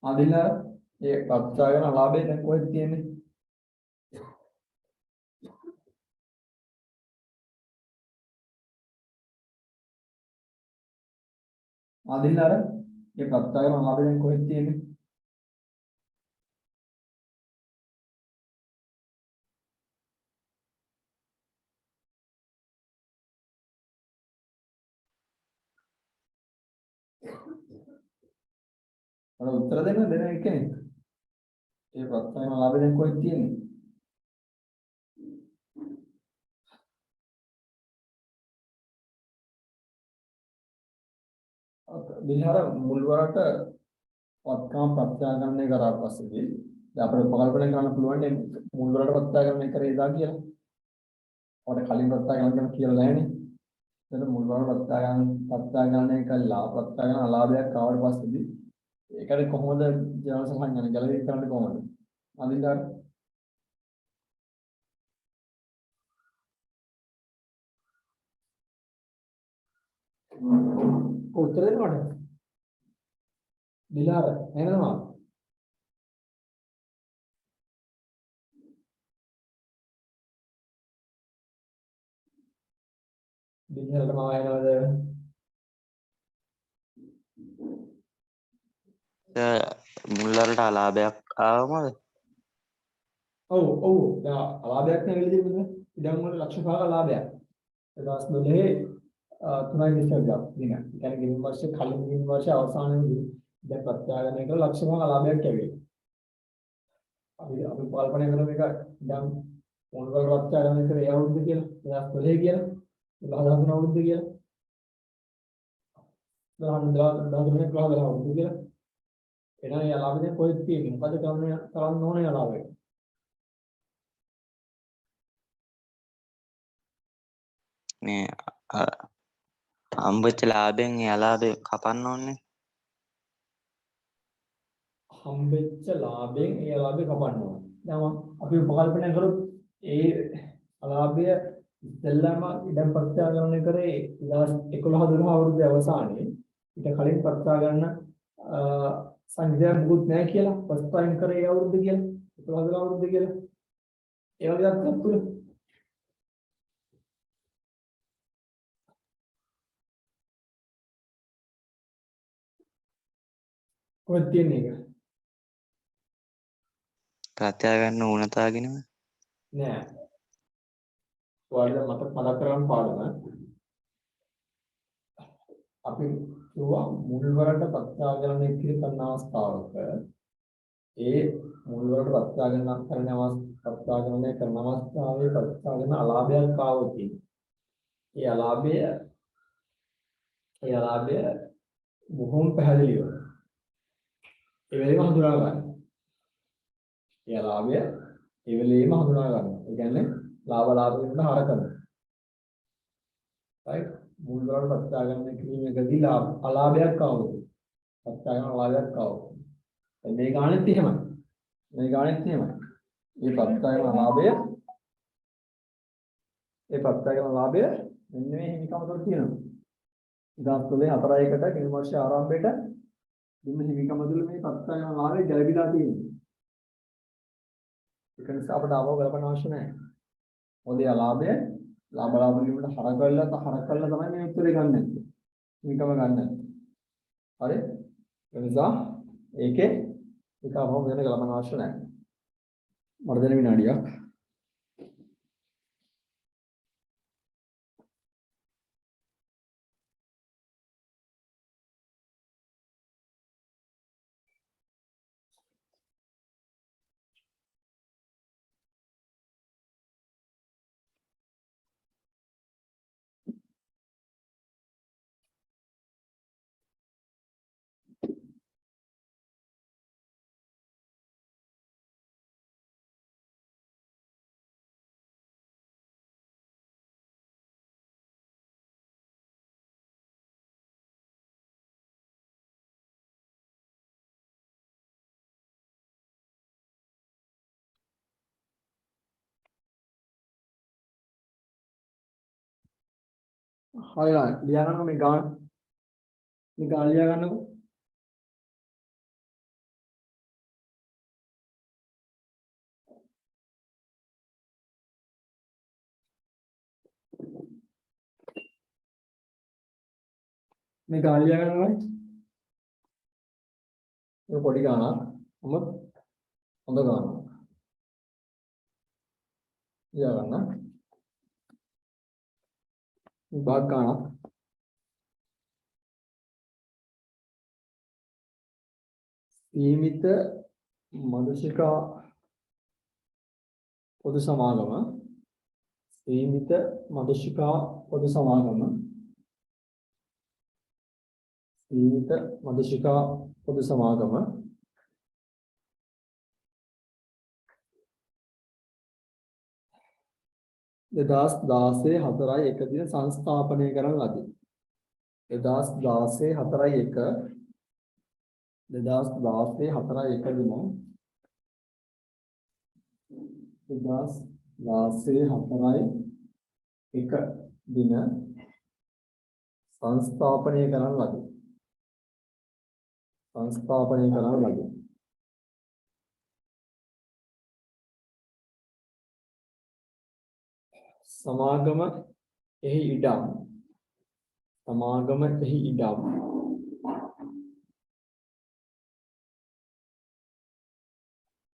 ආදිල ඒ ප්‍රත්‍යාගන අලාභය දැන් කොහෙද තියෙන්නේ? ආදිල අර ඒ ප්‍රත්‍යාගන අලාභය දැන් කොහෙද තියෙන්නේ? මට උත්තර දෙන්න එක්කෙනෙක්. ඒ ප්‍රත්‍යාගන අලාභය දැන් කොහෙද තියෙන්නේ? විහාර මුල් වරට වත්කම් ප්‍රත්‍යාගමනය කරා පස්සේදී දැන් අපිට උපකල්පනය කරන්න පුළුවන් නේ මුල් වරට ප්‍රත්‍යාගමනය කරේ දා කියලා. අපිට කලින් ප්‍රත්‍යාගමනය කරන්න කියලා නැහැනේ. එතන මුල් වරට ප්‍රත්‍යාගමනය කළා ප්‍රත්‍යාගමන අලාභයක් ආවට පස්සේදී ඒකට කොහොමද ජනස සංඥාන ගැලවීම කරන්න කොහොමද? අදින්දාර උත්තර දෙන්නවද? දිලාර එනවා. දිලාරට මාව එනවද? මුල් වලට අලාභයක් ආවමද? ඔව් දැන් අලාභයක් නෙවෙයි දෙන්නේ. ඉඩම් වල ලක්ෂ 5ක ලාභයක්. 2009 තුනයි විශ්වවිද්‍යාල දින. ඒ කියන්නේ ගිහින් වර්ෂේ කලින් ගිහින් වර්ෂයේ අවසානයේදී දැන් ප්‍රත්‍යාගමනය කරලා ලක්ෂ 5ක ලාභයක් ලැබෙයි. අපි කල්පනා කරන එක ඉඩම් මොන වල ප්‍රත්‍යාගමනය කරේ ඒ අවුරුද්ද කියලා 2012 කියලා 2013 අවුරුද්ද කියලා 2013 අවුරුද්ද කියලා එහෙනම් ඒ ලාභය කොහෙද තියෙන්නේ? මොකද කරන්න ඕනේ ලාභය? මේ හම්බෙච්ච ලාභයෙන් ඒ අලාභය කපන්න ඕනේ. හම්බෙච්ච ලාභයෙන් ඒ ලාභය කපන්න ඕනේ. දැන් අපි උපකල්පනය කරොත් ඒ ලාභය ඉස්සෙල්ලාම ඉඩම් ප්‍රත්‍යාගමනය කරේ 2011 12 අවුරුද්දේ අවසානයේ ඊට කලින් ප්‍රත්‍යාගමන සංඛ්‍යා මුකුත් නැහැ කියලා ප්‍රස්තාවන කරේ අවුරුද්ද කියලා 11 12 අවුරුද්ද කියලා ඒ වගේ අත්දැකීම් තුන කොහෙද තියෙන්නේ ඒක? ප්‍රත්‍යාගන්න ඕනතාවගෙනම නෑ. ඔයාලට මතක කරගන්න පාඩම අපි කිව්වා මුල් වලට ප්‍රත්‍යාගමනය කරන අවස්ථාවක ඒ මුල් වලට ප්‍රත්‍යාගමනය කරන අවස්ථාවේ ප්‍රත්‍යාගමන අලාභයක් ආවොත් ඒ අලාභය බොහොම පැහැදිලිව ඒ වෙලෙම හඳුනා ගන්න. ඒ අලාභය ඒ වෙලෙම හඳුනා ගන්න. ඒ කියන්නේ ලාභ වලට හර කරනවා. right මුල් වලට ප්‍රත්‍යාගමනය කිරීමේදී අලාභයක් ආවොත් ප්‍රත්‍යාගමන අලාභයක් ආවොත් මේ ගානෙත් එහෙමයි. මේ ගානෙත් එහෙමයි. මේ ප්‍රත්‍යාගමන ලාභය මෙන්න මේ හිමිකම තුළ තියෙනවා. 2003 4කට කින් වර්ෂයේ ආරම්භයට දුන්න හිමිකම තුළ මේ ප්‍රත්‍යාගමන ලාභය ගැලවිලා තියෙනවා. ඒක නිසා අපිට ආවව ගලපන්න අවශ්‍ය නැහැ. මොකද ඒ ලාභය ලාභ වලින් හර කරලා තමයි මේ උත්තරේ ගන්න නැත්තේ. හිමිකම ගන්න නැත්තේ. හරි? ඒ නිසා ඒකේ ඒක ආවව වෙන ගලපන්න අවශ්‍ය නැහැ. මට දෙන විනාඩියක්. හරිලා ලියා ගන්න මේ ගාන ලියා ගන්නකො මේ ගාන ලියා ගන්නවා මේ පොඩි ගානක් මොකද හොඳ ගානක් ලියා ගන්න භාග ගානක් සීමිත මදුෂිකා පොදු සමාගම සීමිත මදුෂිකා පොදු සමාගම සීමිත මදුෂිකා පොදු සමාගම 2016 4/1 දින සංස්ථාපනය කරන ලදී 2016 4/1 2016 4/1 දින 2016 4/1 දින සංස්ථාපනය කරන ලදී සංස්ථාපනය කරන ලදී සමාගම එහි ඉඩම් සමාගම එහි ඉඩම්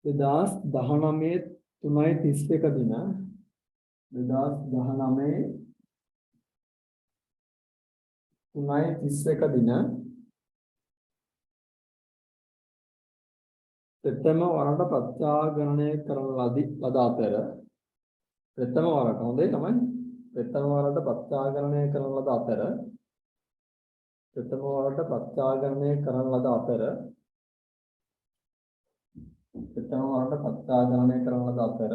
2019 3/31 දින 2019 3/31 දින ප්‍රථම වරට ප්‍රත්‍යාග්‍රහණය කරන ලද අතර ප්‍රථම වරට හොඳයි තමයි ප්‍රථම වරට ප්‍රත්‍යාග්‍රහණය කරන ලද අතර ප්‍රථම වරට ප්‍රත්‍යාග්‍රහණය කරන ලද අතර ප්‍රථම වරට ප්‍රත්‍යාග්‍රහණය කරන ලද අතර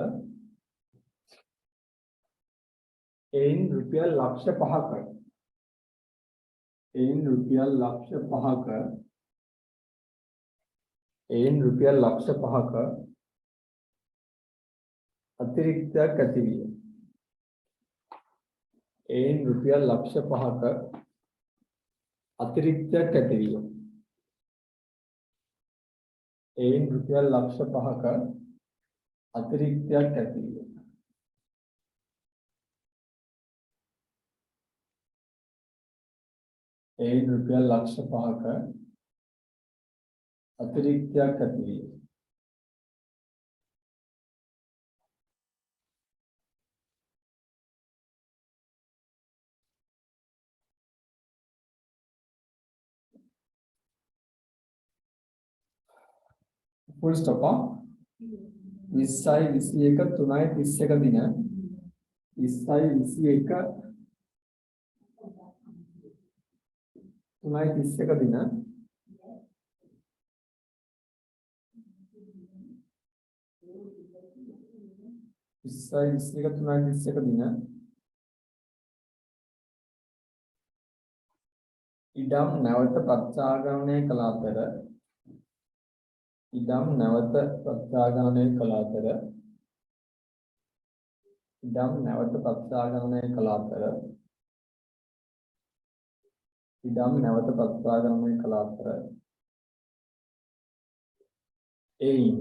එයින් රුපියල් ලක්ෂ 5ක එයින් රුපියල් ලක්ෂ 5ක එයින් රුපියල් ලක්ෂ 5ක අතිරික්තයක් ඇති විය. එයින් රුපියල් ලක්ෂ 5ක අතිරික්තයක් ඇති විය. එයින් රුපියල් ලක්ෂ 5ක අතිරික්තයක් ඇති විය. එයින් රුපියල් ලක්ෂ 5ක අතිරික්තයක් ඇති විය. full stop 20/21 3/31 දින 20/21 3/31 දින 20/21 3/31 දින ඉඩම් නැවත ප්‍රත්‍යාග්‍රහණය කළ අතර ඉඩම් නැවත ප්‍රත්‍යාග්‍රහණය කළ අතර ඉඩම් නැවත ප්‍රත්‍යාග්‍රහණය කළ අතර ඉඩම් නැවත ප්‍රත්‍යාග්‍රහණය කළ අතර එයින්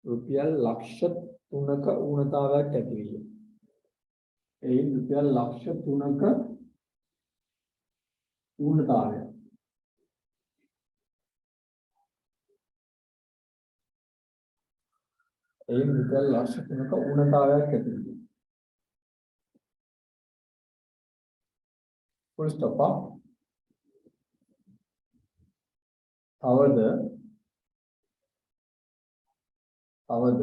රුපියල් ලක්ෂ 3ක ඌනතාවයක් ඇති විය. එයින් රුපියල් ලක්ෂ 3ක ඌනතාවයක් එයින් රුපියල් ලක්ෂ 3ක ඌනතාවයක් ඇති විය. full stop තවද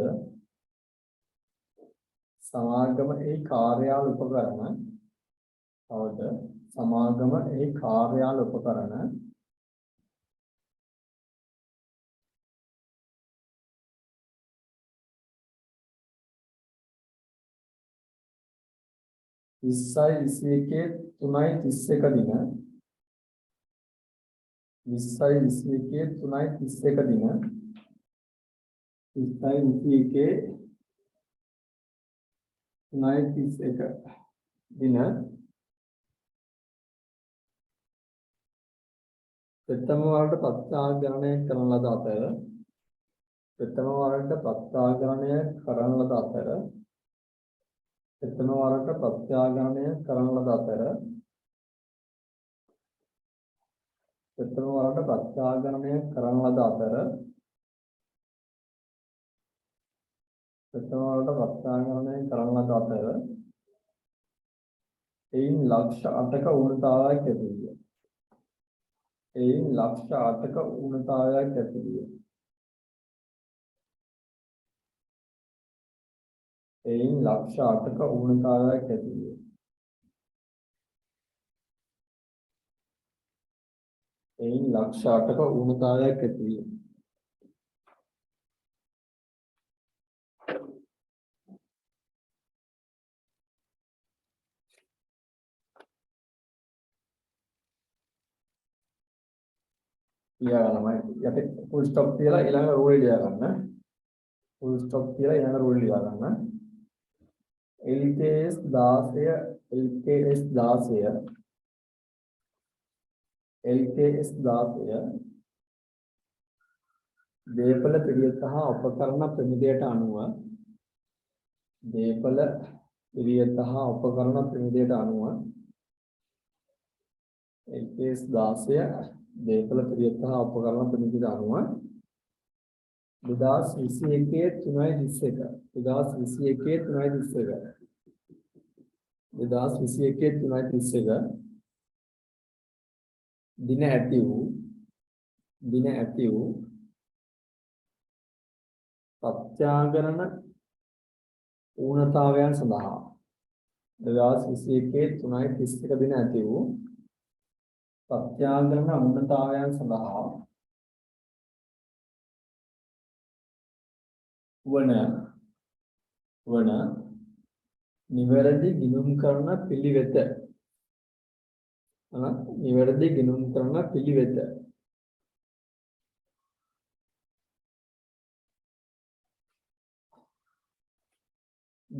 සමාගම ඒ කාර්යාල උපකරණ තවද සමාගම ඒ කාර්යාල උපකරණ විස්සයි 21 දින 20/21 3/31 දින 20/21 3:31 දින ප්‍රථම වරට ප්‍රත්‍යාග්‍රහණය කරන ලද අතර ප්‍රථම වරට ප්‍රත්‍යාග්‍රහණය කරන ලද අතර ප්‍රථම වරට ප්‍රත්‍යාග්‍රහණය කරන ලද අතර ප්‍රථම වරට ප්‍රත්‍යාග්‍රහණය කරන ලද අතර ප්‍රථම වරට ප්‍රත්‍යාග්‍රහණය කරන ලද අතර එයින් ලක්ෂ 8ක ඌනතාවයක් ඇති විය. එයින් ලක්ෂ 8ක ඌනතාවයක් ඇති විය. එයින් ලක්ෂ 8ක ඌනතාවයක් ඇති විය. එයින් ලක්ෂ 8ක ඌනතාවයක් ඇති විය. ලියා ගන්නමයි යටි ෆුල් ස්ටොප් කියලා ඊළඟ රූල් ලියා ගන්න. ෆුල් ස්ටොප් කියලා ඊළඟ රූල් ලියා ගන්න. LKS 16 දේපල පිළියෙත හා උපකරණ ප්‍රමිතියට අනුව දේපල පිළියෙත හා උපකරණ ප්‍රමිතියට අනුව LKS 16 දේපල පිළියෙත හා උපකරණ ප්‍රමිතියට අනුව 2021 දින ඇති වූ ප්‍රත්‍යාගරණ ඌනතාවයන් සඳහා 2021 දින ඇති වූ ප්‍රත්‍යාගරණ ඌනතාවයන් සඳහා වන නිවැරදි ගිණුම් කරන පිළිවෙත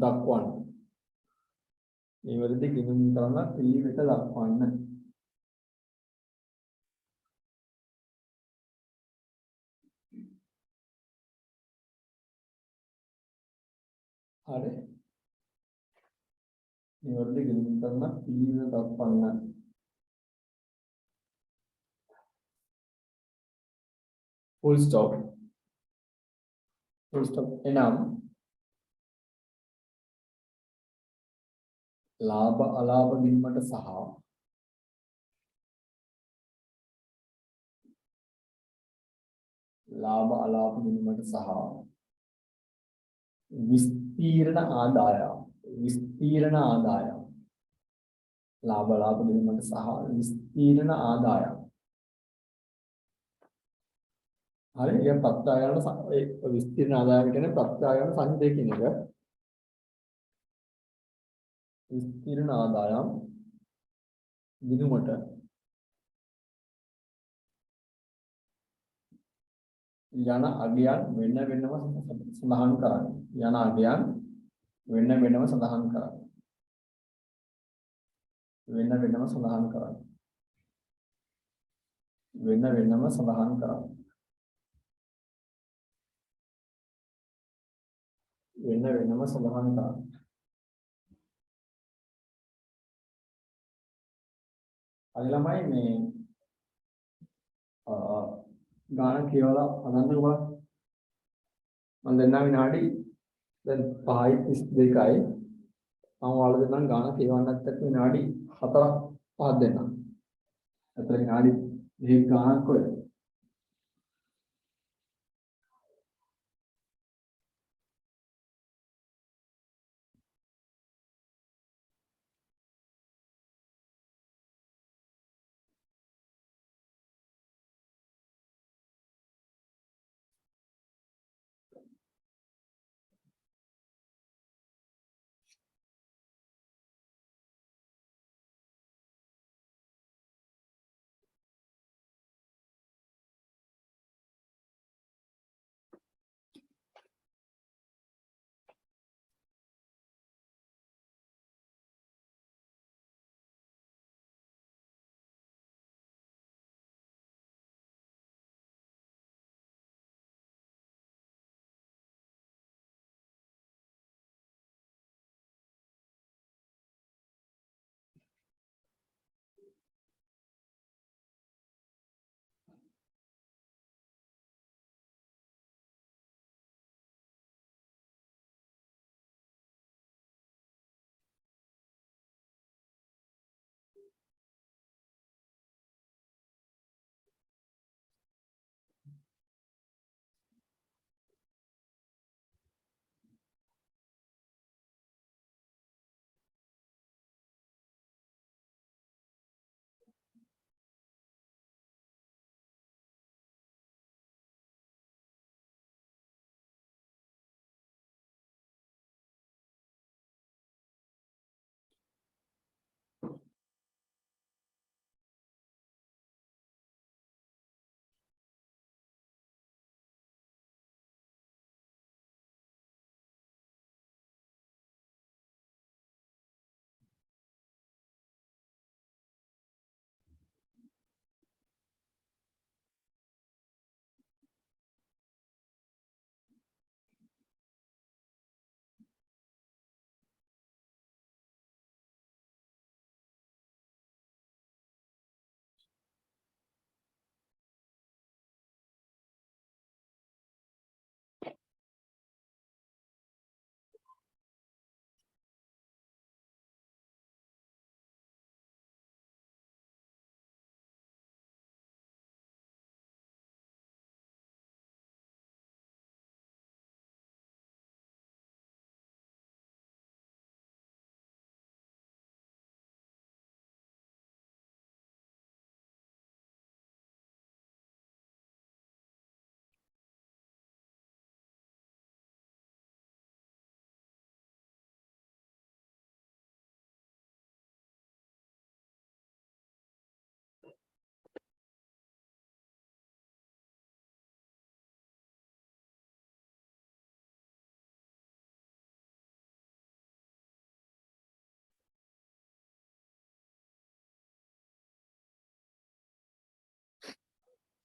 දක්වන්න. නිවැරදි ගිණුම් කරන පිළිවෙත දක්වන්න. හරි. නිවැරදි ගිණුම් කරන පිළිවෙත දක්වන්න. full stop එනම් ලාභ අලාභ ගිණුමට සහ විස්තීර්ණ ආදායම් ලාභ අලාභ ගිණුමට සහ විස්තීර්ණ ආදායම්. හරි. ඒ ප්‍රත්‍යායන විස්තීර්ණ ආදායම කියන්නේ ප්‍රත්‍යායන සංදේ කියන එක. විස්තීර්ණ ආදායම් ගිණුමට යන අගයන් වෙන වෙනම සඳහන් කරන්නේ. යන අගයන් වෙන වෙනම සඳහන් කරන්නේ. වෙන වෙනම සඳහන් කරන්නේ. අද ළමයි මේ ගාන කියවලා හදන්නකෝ බලන්න. මම දෙන්නා විනාඩි දැන් 5:32යි. මම ඔයාලා දෙන්නම් ගාන කියවන්නත් එක්ක විනාඩි 4-5 දෙන්නම්. අතන විනාඩි 2 ගානක් ඔය.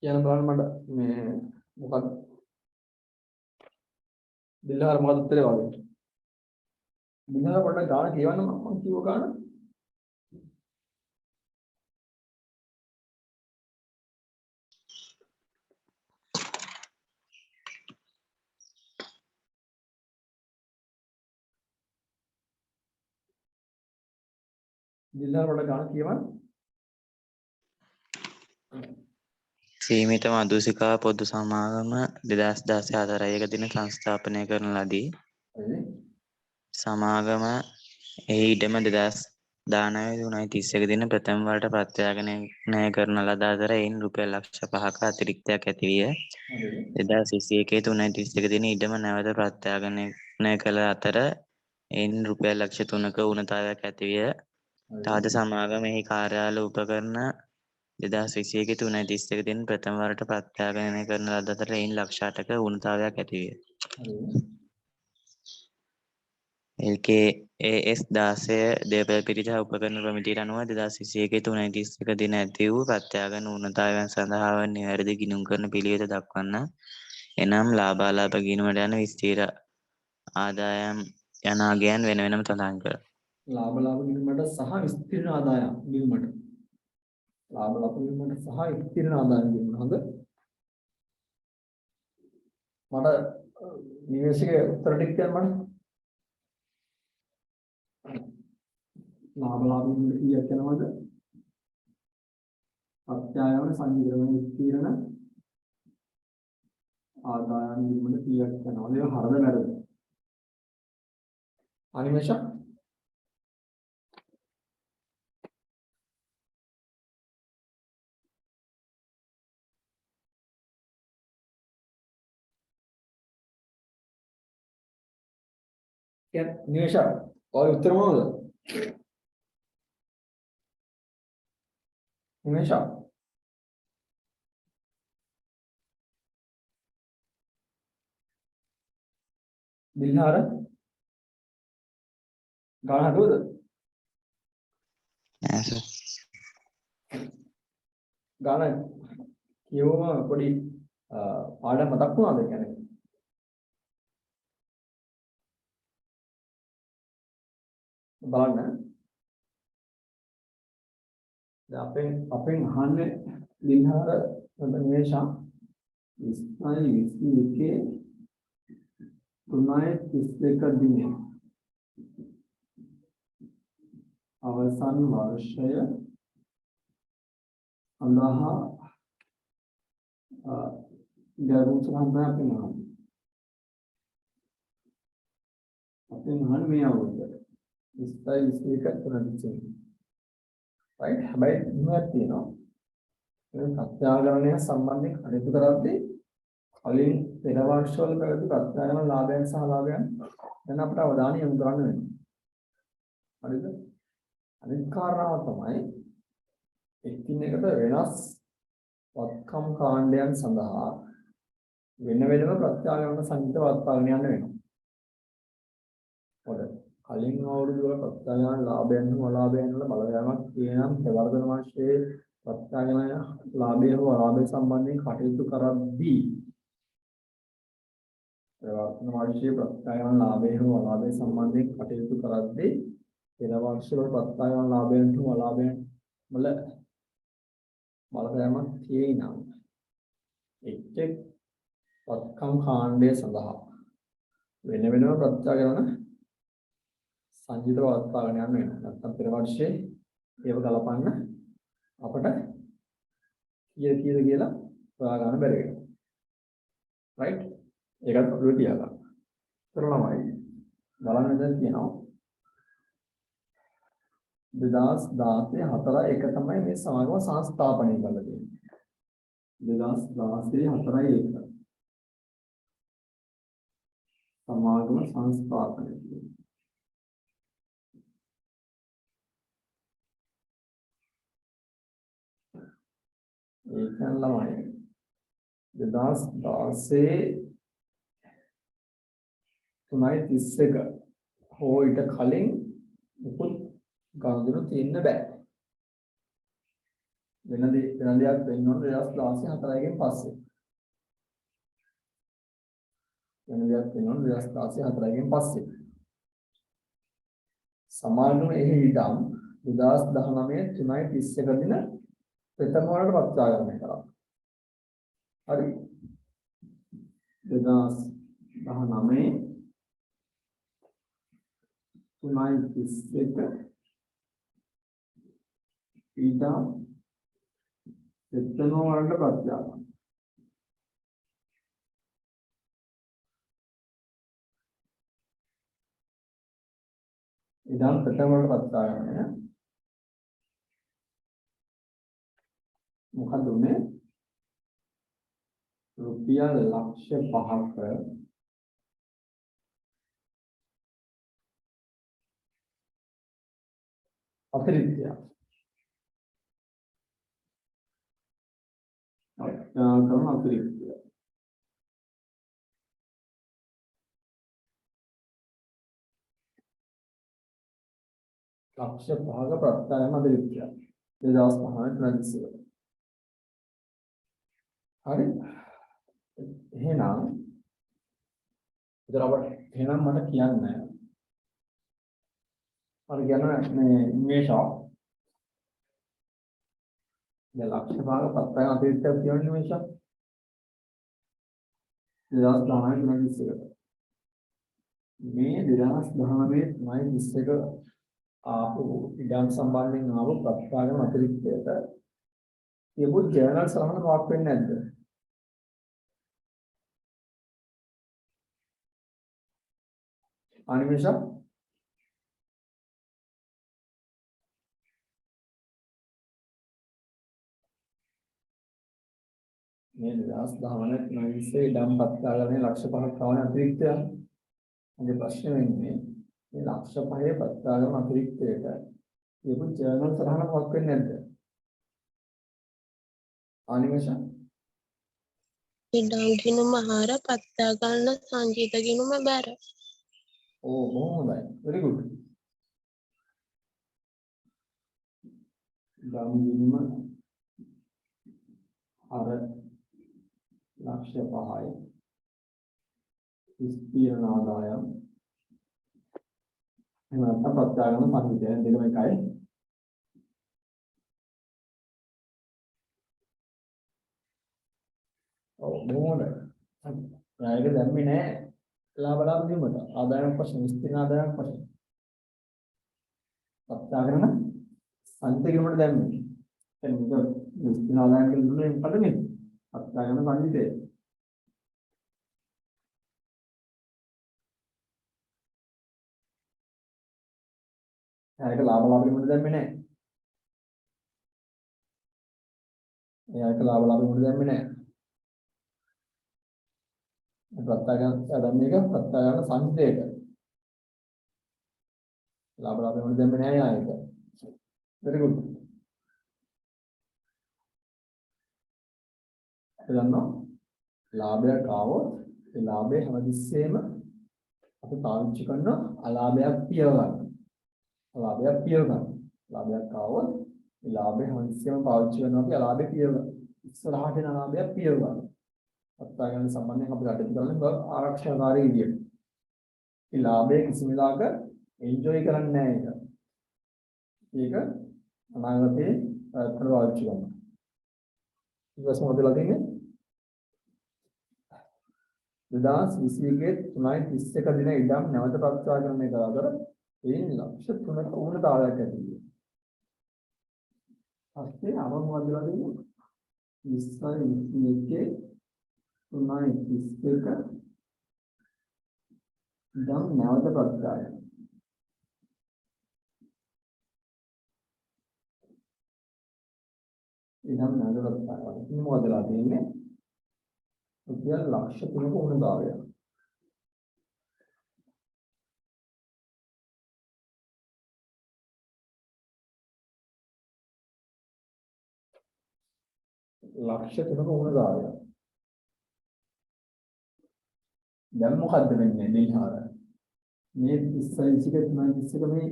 කියන බලන්න මට මේ මොකක්ද දිල්හාර මොකක්ද උත්තරේ වගේ දිල්හාර පොඩ්ඩක් ගාන කියවන්න මම කිව්ව ගාන දිල්හාර පොඩ්ඩක් ගාන කියවන්න සීමිත මදුසිකා පොදු සමාගම 2014 දින සංස්ථාපනය කරන ලදී. සමාගම එහි ඉඩම 2019 දින ප්‍රථම වරට ප්‍රත්‍යාගනය කරන ලද අතර එයින් රුපියල් ලක්ෂ 5ක අතිරික්තයක් ඇති විය. 2021 3.31 දින ඉඩම නැවත ප්‍රත්‍යාගනය කළ අතර එයින් රුපියල් ලක්ෂ 3ක ඌනතාවයක් ඇති විය. තවද සමාගම එහි කාර්යාල උපකරණ 2021 3.31 දින ප්‍රථම වරට ප්‍රත්‍යාගනය කරන ලද අතර එයින් ලක්ෂ 8ක ඌනතාවයක් ඇති විය. LKAS 16 දේපළ පිරිත උපකරණ ප්‍රමිතියට අනුව 2021 3.31 දින ඇති වූ ප්‍රත්‍යාගන ඌනතාවයන් සඳහා වන නිවැරදි ගිණුම් කරන පිළිවෙත දක්වන්න. එනම් ලාභාලාභ ගිණුමට යන ස්ථිර ආදායම් යන අගයන් වෙන වෙනම සඳහන් කර. ලාභ ගිණුමට සහ ස්ථිර ආදායම් ගිණුමට ලාභ ගිණුමට සහ ස්ථිර ආදායම් ගිණුම හොඳ මට නිවේශකේ උත්තර ටික කියන්න මට ලාභ ගිණුම කීයක් යනවද ප්‍රත්‍යායන සංකීර්ණ ස්ථිරන ආදායම් ගිණුමට කීයක් යනවද ඒක හරද වැරද අනිමේෂ क्या निवेशा और उत्तर मोड निवेशा दिलहार गाना दूध ऐसा गाना क्यों पड़ी पाड़ा मत क्यों आते क्या नहीं බලන්න දැන් අපෙන් අහන්නේ දිනහර නිවේෂා 2021 3.31 දිනේ අවසන් වර්ෂය සඳහා ගැඹුරු සම්බන්ධයක් වෙනවා අපෙන් අහන්නේ මේ අවුරුද්දේ इसका तुरंत राइट हमारे में तीनों प्रत्यागरण संबंधित खनिज कराते खाली तेरा वर्षों करते प्रत्यागरण लाभें सहलाभें है ना अपना उदाहरण हम कराने में अरे तो अधिकार होता है एक दिन एक तो वेनस वक्कम कांड्यन संधा वेन्ने वेन्ने में प्रत्यागरण संगीत वातावरण में और කලින් අවුරුදු වල ප්‍රත්‍යාගන ලාභයන් හෝ අලාභයන් වල බලවෑමක් තියෙනම් ප්‍රවර්ධන මාසයේ ප්‍රත්‍යාගන ලාභය හෝ අලාභය සම්බන්ධයෙන් කටයුතු කරද්දී ප්‍රවර්ධන මාසයේ ප්‍රත්‍යාගන ලාභය හෝ අලාභය සම්බන්ධයෙන් කටයුතු කරද්දී පෙර වර්ෂ වල ප්‍රත්‍යාගන ලාභයන් හෝ අලාභයන් වල බලවෑමක් තියෙනම් එක් වත්කම් කාණ්ඩය සඳහා වෙන වෙනම ප්‍රත්‍යාගන සංජිත වත්පාගෙන යන්න වෙනවා. නැත්නම් පෙර වර්ෂයේ ඒව ගලපන්න අපට කීයද කියලා හොයා ගන්න බැරි වෙනවා. රයිට්? ඒකත් ඔළුවේ තියාගන්න. කරලාමයි. බලන්න දැන් කියනවා 2016 4 එක තමයි මේ සමාගම සංස්ථාපනය කරලා තියෙන්නේ. 2016 4 1 සමාගම සංස්ථාපනය කරනවා. ඒකන් ළමයි 2016 3.31 හෝ ඊට කලින් මුකුත් ගනුදෙනු තියෙන්න බෑ වෙන දෙයක් වෙන්න ඕන 2016 පස්සේ. වෙන දෙයක් වෙන්න ඕන 2016 පස්සේ. සමානව එහි ඉදම් 2019 3.31 දින ප්‍රථම වරට ප්‍රත්‍යාගමනය කරා. හරි. 2019 3.31 ඉදම් ප්‍රථම වරට ප්‍රත්‍යාගමනය. ඉදම් ප්‍රථම වරට ප්‍රත්‍යාගමනය. මොකද උනේ රුපියල් ලක්ෂ 5ක අතිරික්තය. කරන අතිරික්තය. ලක්ෂ 5ක ප්‍රත්‍යාගම අතිරික්තය. 2019 හරි. එහෙනම් මට කියන්න හරි කියන්න මේ නිමේෂා දැන් ලක්ෂ භාග පත්තයන් අතිරික්තයක් කියන්නේ නිමේෂා 2019 මේ 2019 ආපු ඉඩම් සම්බන්ධයෙන් ආපු ප්‍රත්‍යාගම අතිරික්තයට කියපු ජර්නල් සලහන මොකක් වෙන්නේ නැද්ද? අනිමේෂා මේ 2019 ඉඩම් ප්‍රත්‍යාගමේ ලක්ෂ 5ක් කවන අතිරික්තය. මගේ ප්‍රශ්නේ වෙන්නේ මේ ලක්ෂ 5 ප්‍රත්‍යාගම අතිරික්තයට කියපු ජර්නල් සලහන මොකක් වෙන්නේ නැද්ද? අනිමේෂා ඉඩම් ගිණුම හාර පත්තා ගන්න සංජීත ගිණුම බැර. ඕ බොහොම හොඳයි. very good. ඉඩම් ගිණුම අර ලක්ෂ 5යි ස්ථීරණ ආදායම් එහෙම නැත්නම් ප්‍රත්‍යාගම සංජීතය දෙකම එකයි. ඔව් බොහොම හොඳයි. ඒක දැම්මේ නෑ ලාභ දීමට. ආදායම් වශයෙන් ස්ථිර ආදායම් වශයෙන්. ප්‍රත්‍යාගම සංජීතයකට දැම්මේ. දැන් මේක ස්ථිර ආදායම් කියලා දුන්නේ මොකද මේ? ප්‍රත්‍යාගම සංජීතය. ඒක ලාභ වීමට දැම්මේ නෑ. ඒක ලාභ වීමට දැම්මේ නෑ. ප්‍රත්‍යාගම දැම්මේ එක ප්‍රත්‍යාගම සංජීතයට. ලාභ වීමට දැම්මේ නෑ ආයක. very good. එතන ලාභයක් ආවොත් ඒ ලාභය හැමතිස්සෙම අපි පාවිච්චි කරන අලාභයක් පියව ගන්න. ලාභයක් පියව ගන්න. ලාභයක් ආවොත් ඒ ලාභය හැමතිස්සෙම පාවිච්චි කරනවා අපි අලාභය පියව ගන්න. ඉස්සරහට යන ලාභයක් පියව ගන්න. අත්පාගන සම්බන්ධයෙන් අපි කටයුතු කරන්නේ ආරක්ෂාකාරී විදියට. ඒ ලාභය කිසිම වෙලාවක එන්ජොයි කරන්නේ නැහැ ඒක. ඒක අනාගතේ පාවිච්චි කරනවා. ඊට පස්සේ මොකදලා තියෙන්නේ 2021 3.31 දින ඉඩම් නැවත ප්‍රත්‍යාගමනය කර අතර එයින් ලක්ෂ 3ක උණතාවයක් ඇති විය. පස්සේ අවම වදලා දෙන්නේ 2021 3.31 ඉඩම් නැවත ප්‍රත්‍යාගමනය. ඉඩම් නැවත ප්‍රත්‍යාගමනය. ඉතින් මොකදලා තියෙන්නේ රුපියල් ලක්ෂ 3ක උණතාවය. ලක්ෂ 3ක උණතාවය. දැන් මොකද්ද වෙන්නේ නිහාර? මේ 2021 මේ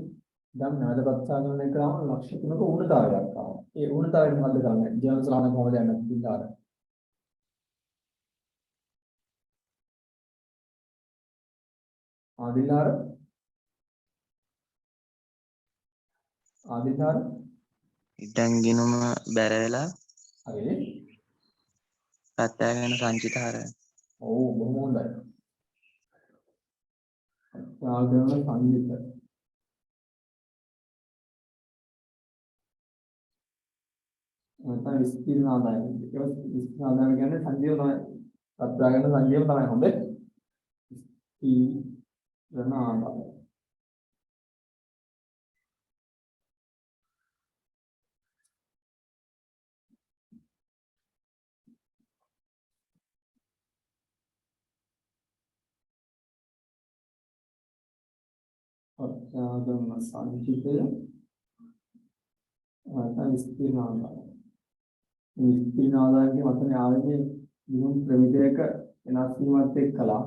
දැන් නැවත ප්‍රත්‍යාගමනය කරාම ලක්ෂ 3ක ඌනතාවයක් ආවා. ඒ ඌනතාවයෙන් මොකද කරන්නේ? ජීවන සලහන කොහොමද යන්නේ බින්දාර? ආදිලාර ඉඩම් ගිණුම බැර වෙලා හරි. ප්‍රත්‍යාගන සංචිත හරය. ඔව් බොහොම හොඳයි. ප්‍රත්‍යාගමන සංයුත. නැත්නම් විස්තීර්ණ ආදායම. ඒක විස්තීර්ණ ආදායම කියන්නේ සංජීව තමයි. ප්‍රත්‍යාගමන සංජීව තමයි හොඳේ. විස්තීර්ණ ආදායම. ප්‍රත්‍යාගමන සංජිතය නැත්නම් විස්තීර්ණ ආදායම. විස්තීර්ණ ආදායමේ වචනේ ආවේ නියම ප්‍රමිතියක වෙනස් වීමත් එක්කලා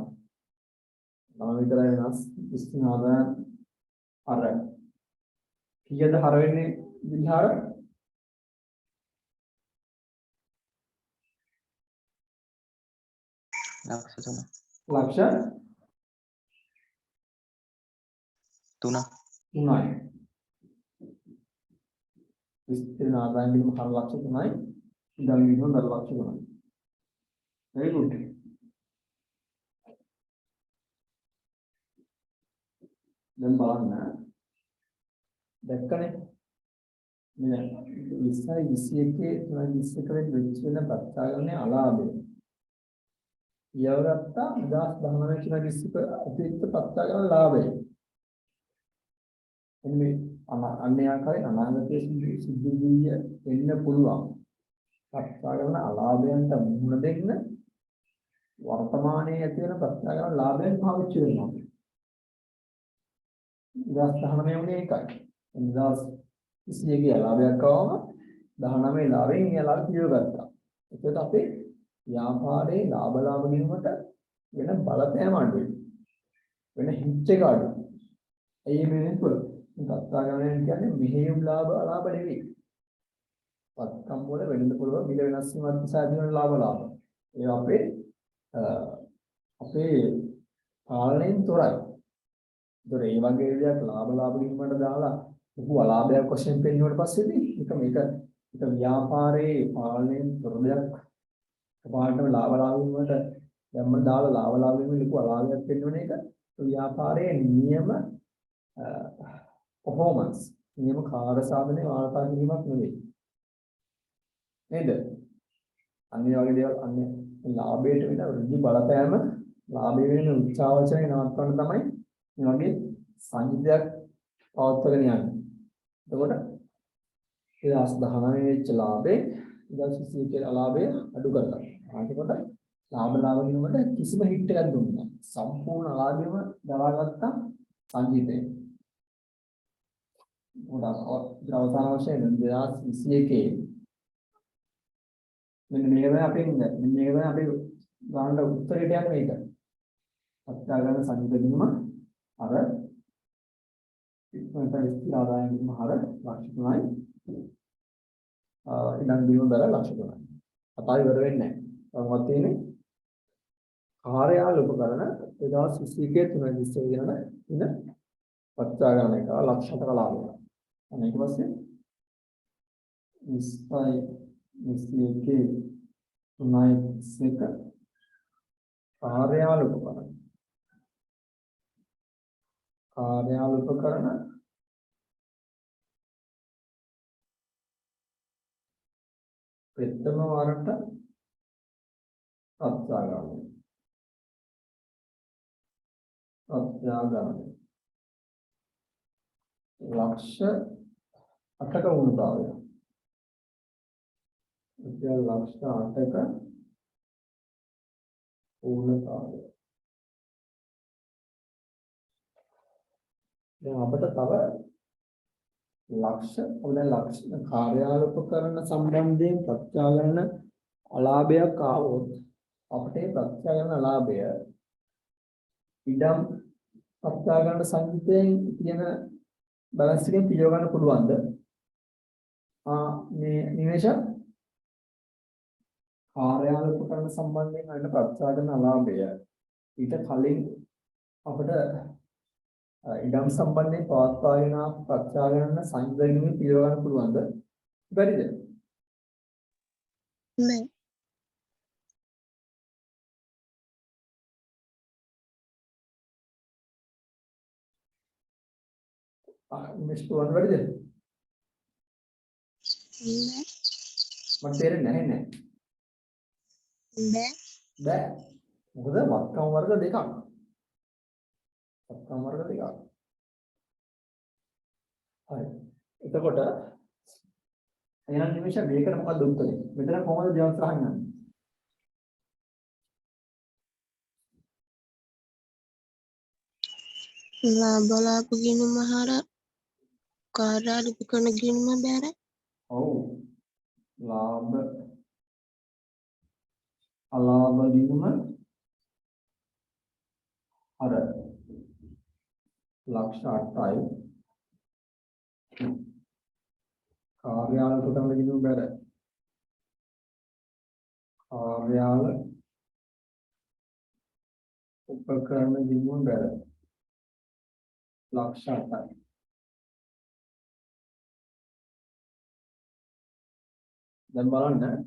තම විතරයි වෙනස් විස්තීර්ණ ආදායම අර කීයද හර වෙන්නේ විහාර ලක්ෂ 3. ලක්ෂ 3යි විස්තීර්ණ ආදායමේ හර ලක්ෂ 3යි ඉඳන් විදිහම දර ලක්ෂ 3යි very good දැන් බලන්න දැක්කනේ මේ 20යි 21 වෙච්ච වෙන ප්‍රත්‍යාගමනේ අලාභය යවරත්ත 2019 අතිරික්ත ප්‍රත්‍යාගමන ලාභය එන්නේ අන්නේ ආකාරයෙන් අනාගතයේ සිද්ධ වී එන්න පුළුවන් ප්‍රත්‍යාගමන අලාභයන්ට මුහුණ දෙන්න වර්තමානයේ ඇති වෙන ප්‍රත්‍යාගමන ලාභයන් පාවිච්චි වෙනවා 2019 වුණේ ඒකයි 2021 ලාභයක් ආවම 19 ලාභයෙන් ඒ ලාභ පිළිගත්තා ඒකට අපේ ව්‍යාපාරයේ ලාභ ගිණුමට වෙන බලපෑම අඩුයි වෙන හිච් එක අඩුයි ඒ මේනතුල ප්‍රත්‍යාගමනය කියන්නේ මෙහෙයුම් ලාභ නෙවෙයි පත්කම් වල වෙනද පුළුවන් මිල වෙනස් වීමත් නිසා දිනන ලාභ ඒ අපේ පාලනයෙන් තොරයි ඒතර ඒ වගේ දෙයක් ලාභ ගිණුමට දාලා ලොකු අලාභයක් වශයෙන් පෙන්වුවට පස්සේදී මේක ව්‍යාපාරයේ පාලනයෙන් තොර දෙයක් පාලනයේ ලාභ වීමට යම්ම දාලා ලාභ වීම ලොකු අලාභයක් පෙන්වන එක ව්‍යාපාරයේ නියම performance නියම කාර්ය සාධනයේ වාර්තා කිරීමක් නෙවෙයි නේද අන්නේ වගේ දේවල් අන්නේ ලාභයට වෙන ඍජු බලපෑම ලාභය වෙන උත්සාහවචනය නවත්වන්න තමයි මේ වගේ සංජිතයක් පවත්වාගෙන යන්නේ. එතකොට 2019 වෙච්ච ලාභේ 2021 කියලා ලාභය අඩු කරලා. එතකොට ලාභ ගිණුමට කිසිම හිට් එකක් දුන්නේ නැහැ. සම්පූර්ණ ලාභයම දරාගත්ත සංජිතය. අවසාන වශයෙන් 2021 මෙන්න මේක තමයි අපේ ගානට උත්තරයට යන්නේ මේක. ප්‍රත්‍යාගමන සංජිත ගිණුම අර ඉක්මනට විස්තර ආදායම ගිණුම හර ලක්ෂ 3යි. ඉඳන් දිනු දර ලක්ෂ 3යි. අතයි ඉවර වෙන්නේ නැහැ. මොකක්ද තියෙන්නේ? කාර්යාල උපකරණ 2021 3 විස්තර කරන ඉන්න ප්‍රත්‍යාගමනය කරලා ලක්ෂ 7ක ලාභය. ඊට පස්සේ 20යි 21 3යි 21 කාර්යාල උපකරණ ප්‍රථම වරට ප්‍රත්‍යාගමනය ලක්ෂ 8ක වුණතාවය ලක්ෂ 8ක වුණතාවය දැන් අපිට තව ලක්ෂ කාර්යාල උපකරණ සම්බන්ධයෙන් ප්‍රත්‍යාගමන අලාභයක් ආවොත් අපිට ප්‍රත්‍යාගමන ලාභය ඉඩම් ප්‍රත්‍යාගමන සංජිතයෙන් තියෙන බැලන්ස් එකෙන් පියව ගන්න පුළුවන්ද? මේ නිමේෂ කාර්යාල උපකරණ සම්බන්ධයෙන් අන්න ප්‍රත්‍යාගන අලාභය ඊට කලින් අපිට ඉඩම් සම්බන්ධයෙන් පවත්වාගෙන ප්‍රත්‍යාගන සංයෝජනයේ පියව ගන්න පුළුවන්ද? බැරිද? බෑ. නිමේෂ පුළුවන් බැරිද? බෑ. මට තේරෙන්නේ නැහැ නේ. බෑ. බෑ. මොකද වක්කම් වර්ග දෙකක්. වක්කම් වර්ග දෙකක්. හරි. එතකොට එහෙනම් නිමේෂ මේකට මොකක්ද උත්තරේ? මෙතන කොහොමද ජවාබ් සහන් යන්නේ? ලාභ ගිණුම හර කාර්යාල උපකරණ ගිණුම බැර. ඔව්. ලාභ අලාභ ගිණුම අර ලක්ෂ 8යි කාර්යාල උපකරණ ගිණුම බැර. කාර්යාල උපකරණ ගිණුම බැර. ලක්ෂ 8යි. දැන් බලන්න.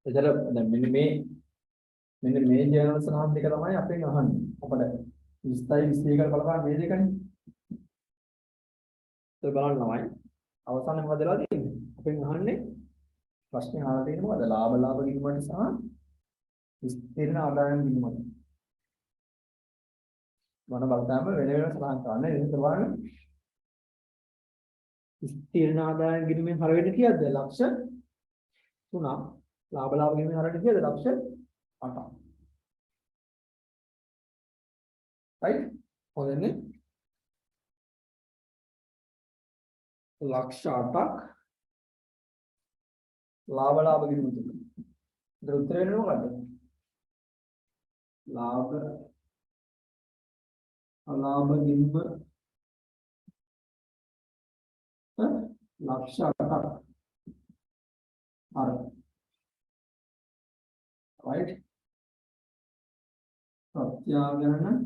එතන දැන් මෙන්න මේ ජර්නල් සනහන් දෙක තමයි අපෙන් අහන්නේ. අපිට 20යි 21කට බලපාන මේ දෙකනේ. ඒක බලන්න ළමයි. අවසානයේ මොකද වෙලා තියෙන්නේ? අපෙන් අහන්නේ ප්‍රශ්නේ අහලා තියෙන්නේ මොකද? ලාභ ගිණුමට සහ විස්තීර්ණ ආදායම් ගිණුමට. මොන බලතම වෙන වෙනම සලහන් කරන්න. ඒක බලන්න. විස්තීර්ණ ආදායම් ගිණුමෙන් හර වෙන්නේ කීයද? ලක්ෂ 3ක්. ලාභ ගිණුමෙන් හර වෙන්නේ කීයද? ලක්ෂ 8ක්. right? හොඳනේ. ලක්ෂ 8ක් ලාභ ගිණුම තුන. ඒතර උත්තර වෙන්නේ මොකද්ද? ලාභ අලාභ ගිණුම ලක්ෂ 8ක්. හරි. right? ප්‍රත්‍යාගන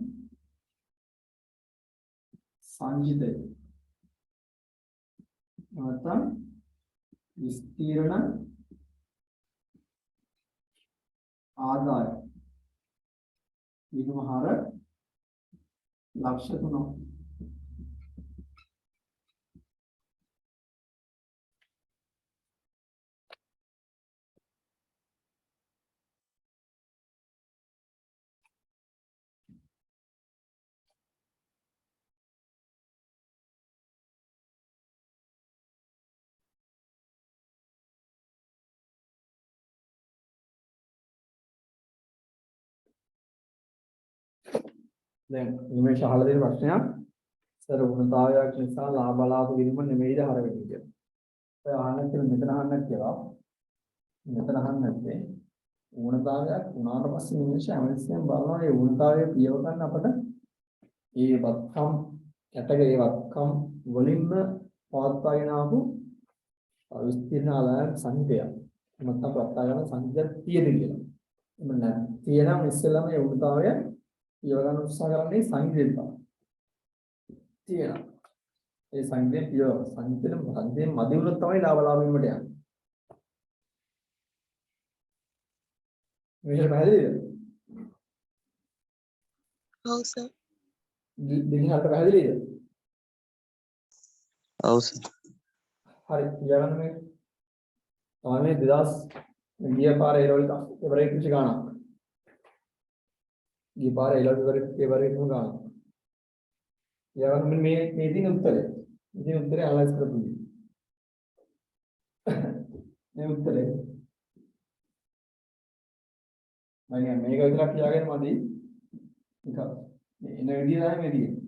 සංජිතය. නැත්නම් විස්තීර්ණ ආදාය ගිණුම හර ලක්ෂ 3ක්. දැන් නිමේෂ අහලා දෙන ප්‍රශ්නයක් සර් වුණතාවයක් නිසා ලාභ ගිණුම නෙමෙයිද හර වෙන්නේ කියලා. ඔය අහන්න කියලා මෙතන අහන්න කියලා. මෙතන අහන්න නැත්තේ වුණතාවයක් වුණාට පස්සේ නිමේෂ හැමතිස්සෙම බලනවා ඒ වුණතාවයේ පියව ගන්න අපිට ඒ වත්කම් කැටගේ වත්කම් වලින්ම පවත්වාගෙන ආපු විස්තීර්ණ ආදායම් සංඛ්‍යාව. නැත්නම් ප්‍රත්‍යාගන සංඛ්‍යා තියෙද කියලා. එන්න තියෙනම් ඉස්සෙල්ලාම ඒ වුණතාවය පියව ගන්න උත්සාහ කරන්නේ සංඛ්‍යාවෙන් තමයි. තියෙනවා. ඒ සංඛ්‍යාවෙන් පියව සංඛ්‍යාවෙන් මදි වුණොත් තමයි ලාභ වීමට යන්නේ. මේක පැහැදිලිද? ඔව් සර්. දෙකින් හරියට පැහැදිලිද? ඔව් සර්. හරි කියන්න මේ තමයි 2000 ගිය පාරේ ඒවලට එවරේජ් කිසි ගාණක්. ගිය පාරේ එවරේජ් ගාණක්. යවන්න මේ දින උත්තරේ. ඉතින් උත්තරේ අනලයිස් කරපු දේ. මේ උත්තරේ මම මේක විතරක් කියාගෙන මදි. නිකන් එන විදිය තමයි මේ තියෙන්නේ.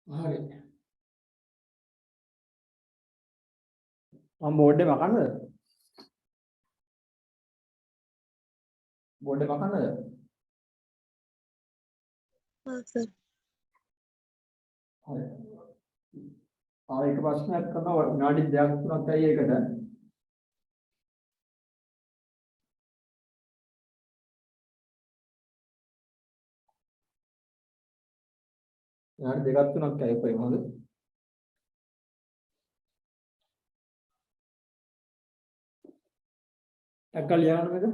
හරි. මම බෝඩ් එක මකන්නද? බෝඩ් එක මකන්නද? සර්. හරි. ආයෙක ප්‍රශ්නයක් කරනවා විනාඩි 2ක් 3ක් ඇයි ඒකට? විනාඩි 2ක් 3ක් ඇයි කොහෙමද? එකල් ලියන්න මේක.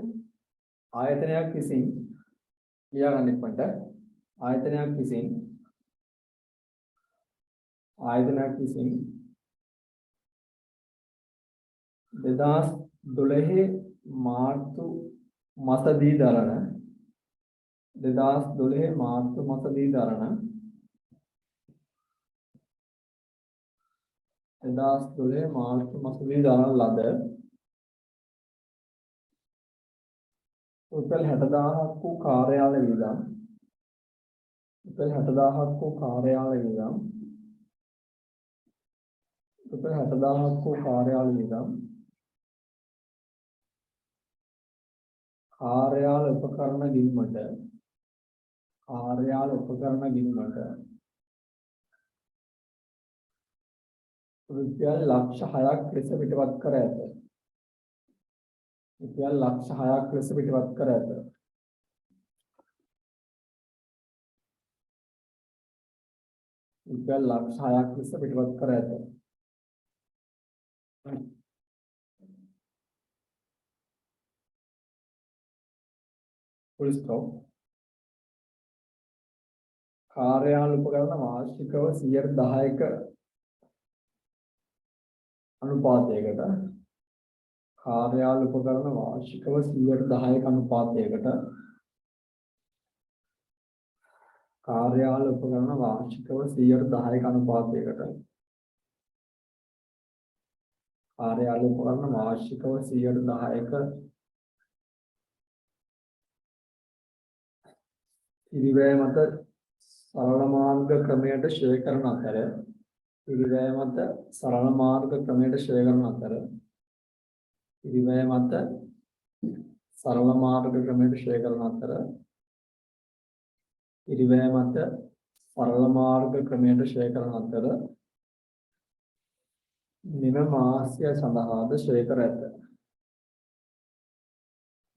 ආයතනයක් විසින් ලියාගන්න ඉක්මනට. ආයතනයක් විසින් मार्च 2012 මාර්තු මාසදී දරන 2012 මාර්තු මාසදී දරන ලද රුපියල් 60000ක් වූ කාර්යාල වියදම් රුපියල් 60000ක් වූ කාර්යාල වියදම් රුපියල් 60000ක් වූ කාර්යාල වියදම් कार्याल उपकरण गिनमट रुपया लक्ष 6ක් ලෙස පිටවත් කර ඇත. रुपया लक्ष 6ක් ලෙස පිටවත් කර ඇත. रुपया लक्ष 6ක් ලෙස පිටවත් කර ඇත. full stop. कार्याल उपकरण वार्षिकව 10%ක අනුපාතයකට कार्याल उपकरण वार्षिकව 10%ක අනුපාතයකට कार्याल उपकरण वार्षिकව 10%ක අනුපාතයකට कार्याल उपकरण वार्षिकව 10%ක ඉරිවැය මත සරල මාර්ග ක්‍රමයට ශ්‍රේ කරන අතර ඉරිවැය මත සරල මාර්ග ක්‍රමයට ශ්‍රේ කරන අතර ඉරිවැය මත සරල මාර්ග ක්‍රමයට ශ්‍රේ කරන අතර ඉරිවැය මත සරල මාර්ග ක්‍රමයට ශ්‍රේ කරන අතර නිම මාස්‍ය සඳහාද ශ්‍රේ කර ඇත.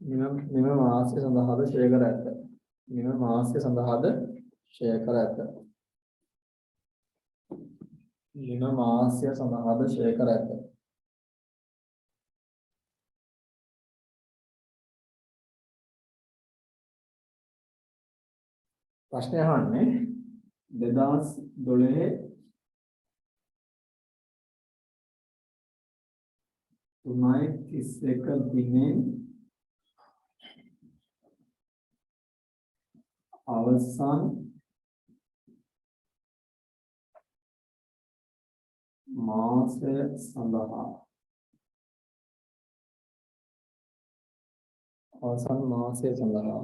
නිම මාස්‍ය සඳහාද ශ්‍රේ කර ඇත. නිම මාස්‍ය සඳහාද ශ්‍රේ කර ඇත. නිම මාස්‍ය සඳහාද ශ්‍රේ කර ඇත. ප්‍රශ්නය අහන්නේ 2012 3.31 දිනෙන් අවසන් මාසය සඳහා අවසන් මාසය සඳහා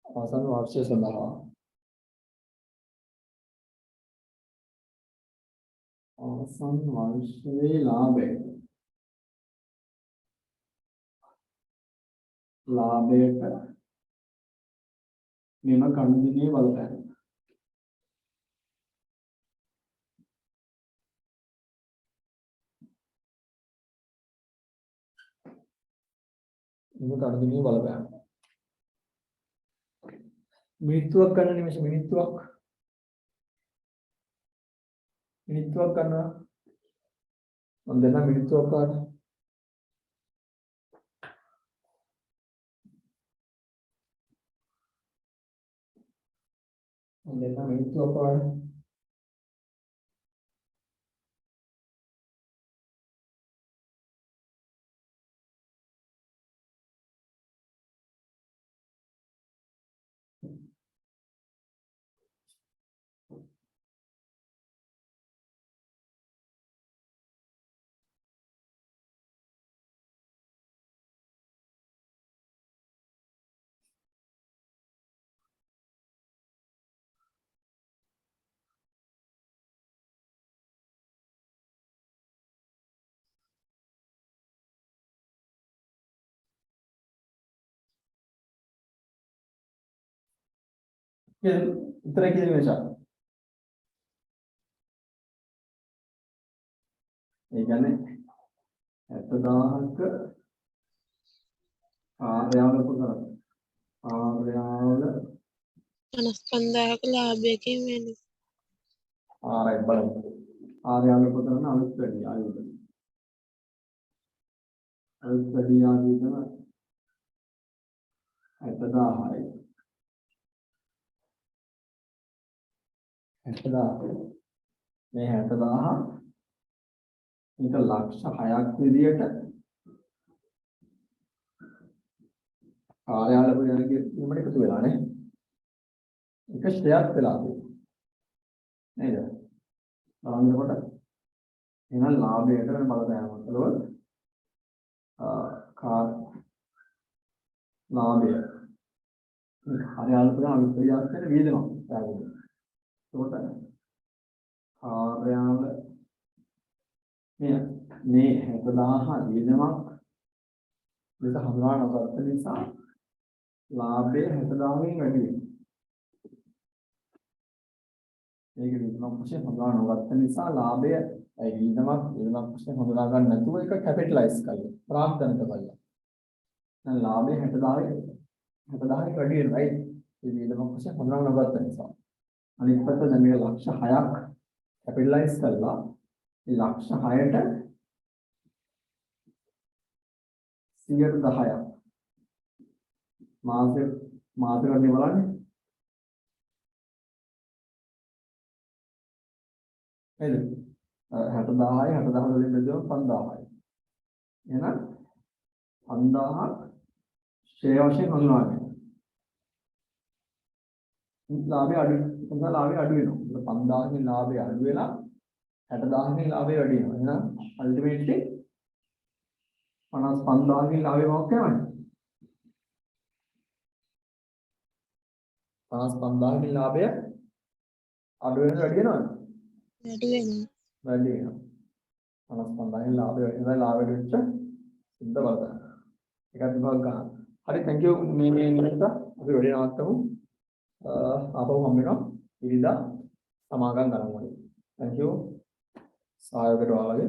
අවසන් වර්ෂය සඳහා අවසන් වර්ෂයේ ලාභයට මෙම කණ්ඩිනේ බලපෑම. මෙම කණ්ඩිනේ බලපෑම. මිනිත්තුවක් ගන්න නිමිෂ මිනිත්තුවක් ගන්නවා. මම දෙන්න මිනිත්තුවක් ගන්න. මම දෙන්න මිනිත්තුවක් ගන්න. උත්තර කියන නිසා ඒ කියන්නේ 70000ක ආර්යාවල පුතන ආර්යාවල 55000ක ලාභයකින් වෙන්නේ. ආරයි බලමු. ආර්යාවල පුතන අලුත් වැඩි ආයුධ. අලුත් වැඩි ආයුධ තමයි 70000යි. 70000 මේ 70000 මේක ලක්ෂ 6ක් විදියට කාර්යාල පුරයන්ගේ උඹට එකතු වෙලා නේ. එක ශ්‍රේයක් වෙලා තියෙනවා නේද? බලන්නකොට එහෙනම් ලාභයට වෙන බලපෑමක් වල ලාභය මේ කාර්යාල පුරයන් අලුත් විදියට වෙන වියදමක් පැහැදිලි. ඒකට කාර්යාල මේ 70000 වියදමක් ලෙස හඳුනා නොගත්ත නිසා ලාභය 70000 වැඩි වෙනවා. මේක වියදමක් වශයෙන් හඳුනා නොගත්ත නිසා ලාභය ඒ වියදමක් වශයෙන් හඳුනා ගන්න නැතුව ඒක කැපිටලයිස් කරලා ප්‍රාප්තනක කරලා. දැන් ලාභය 70000 වැඩි වෙනවා. ඒ වියදමක් වශයෙන් හඳුනා නොගත්ත නිසා. අනිත් පැත්ත දැන් මේක ලක්ෂ 6ක් කැපිටලයිස් කරලා මේ ලක්ෂ 6ට 10% මාසෙකට බලන්නේ නේද? 60000යි 60000 වලින් බෙදුවම 5000යි. එහෙනම් 5000ක් ෂෙයා වශයෙන් හඳුනා ගන්න. ලාභය අඩු වෙනවා. ලාභය අඩු වෙනවා. 5000කින් ලාභය අඩු වෙලා 60000කින් ලාභය වැඩි වෙනවා. එහෙනම් අල්ටිමේට්ලි 55000කින් ලාභය මොකක්ද වෙන්නේ? 55000කින් ලාභය අඩු වෙනවද වැඩි වෙනවද? වැඩි වෙනවා. වැඩි වෙනවා. 55000කින් ලාභය වැඩි වෙනවා. ලාභය වෙච්ච සිද්ධ බලන්න. ඒකත් විභාග ගන්න. හරි thank you මේ නිමිත්ත අපි වැඩි නවත්තමු. ආපහු හම් වෙනවා. ඉරිදා සමාගම් ගන්න ඕනේ. thank you. සහයෝගයට ඔයාලගේ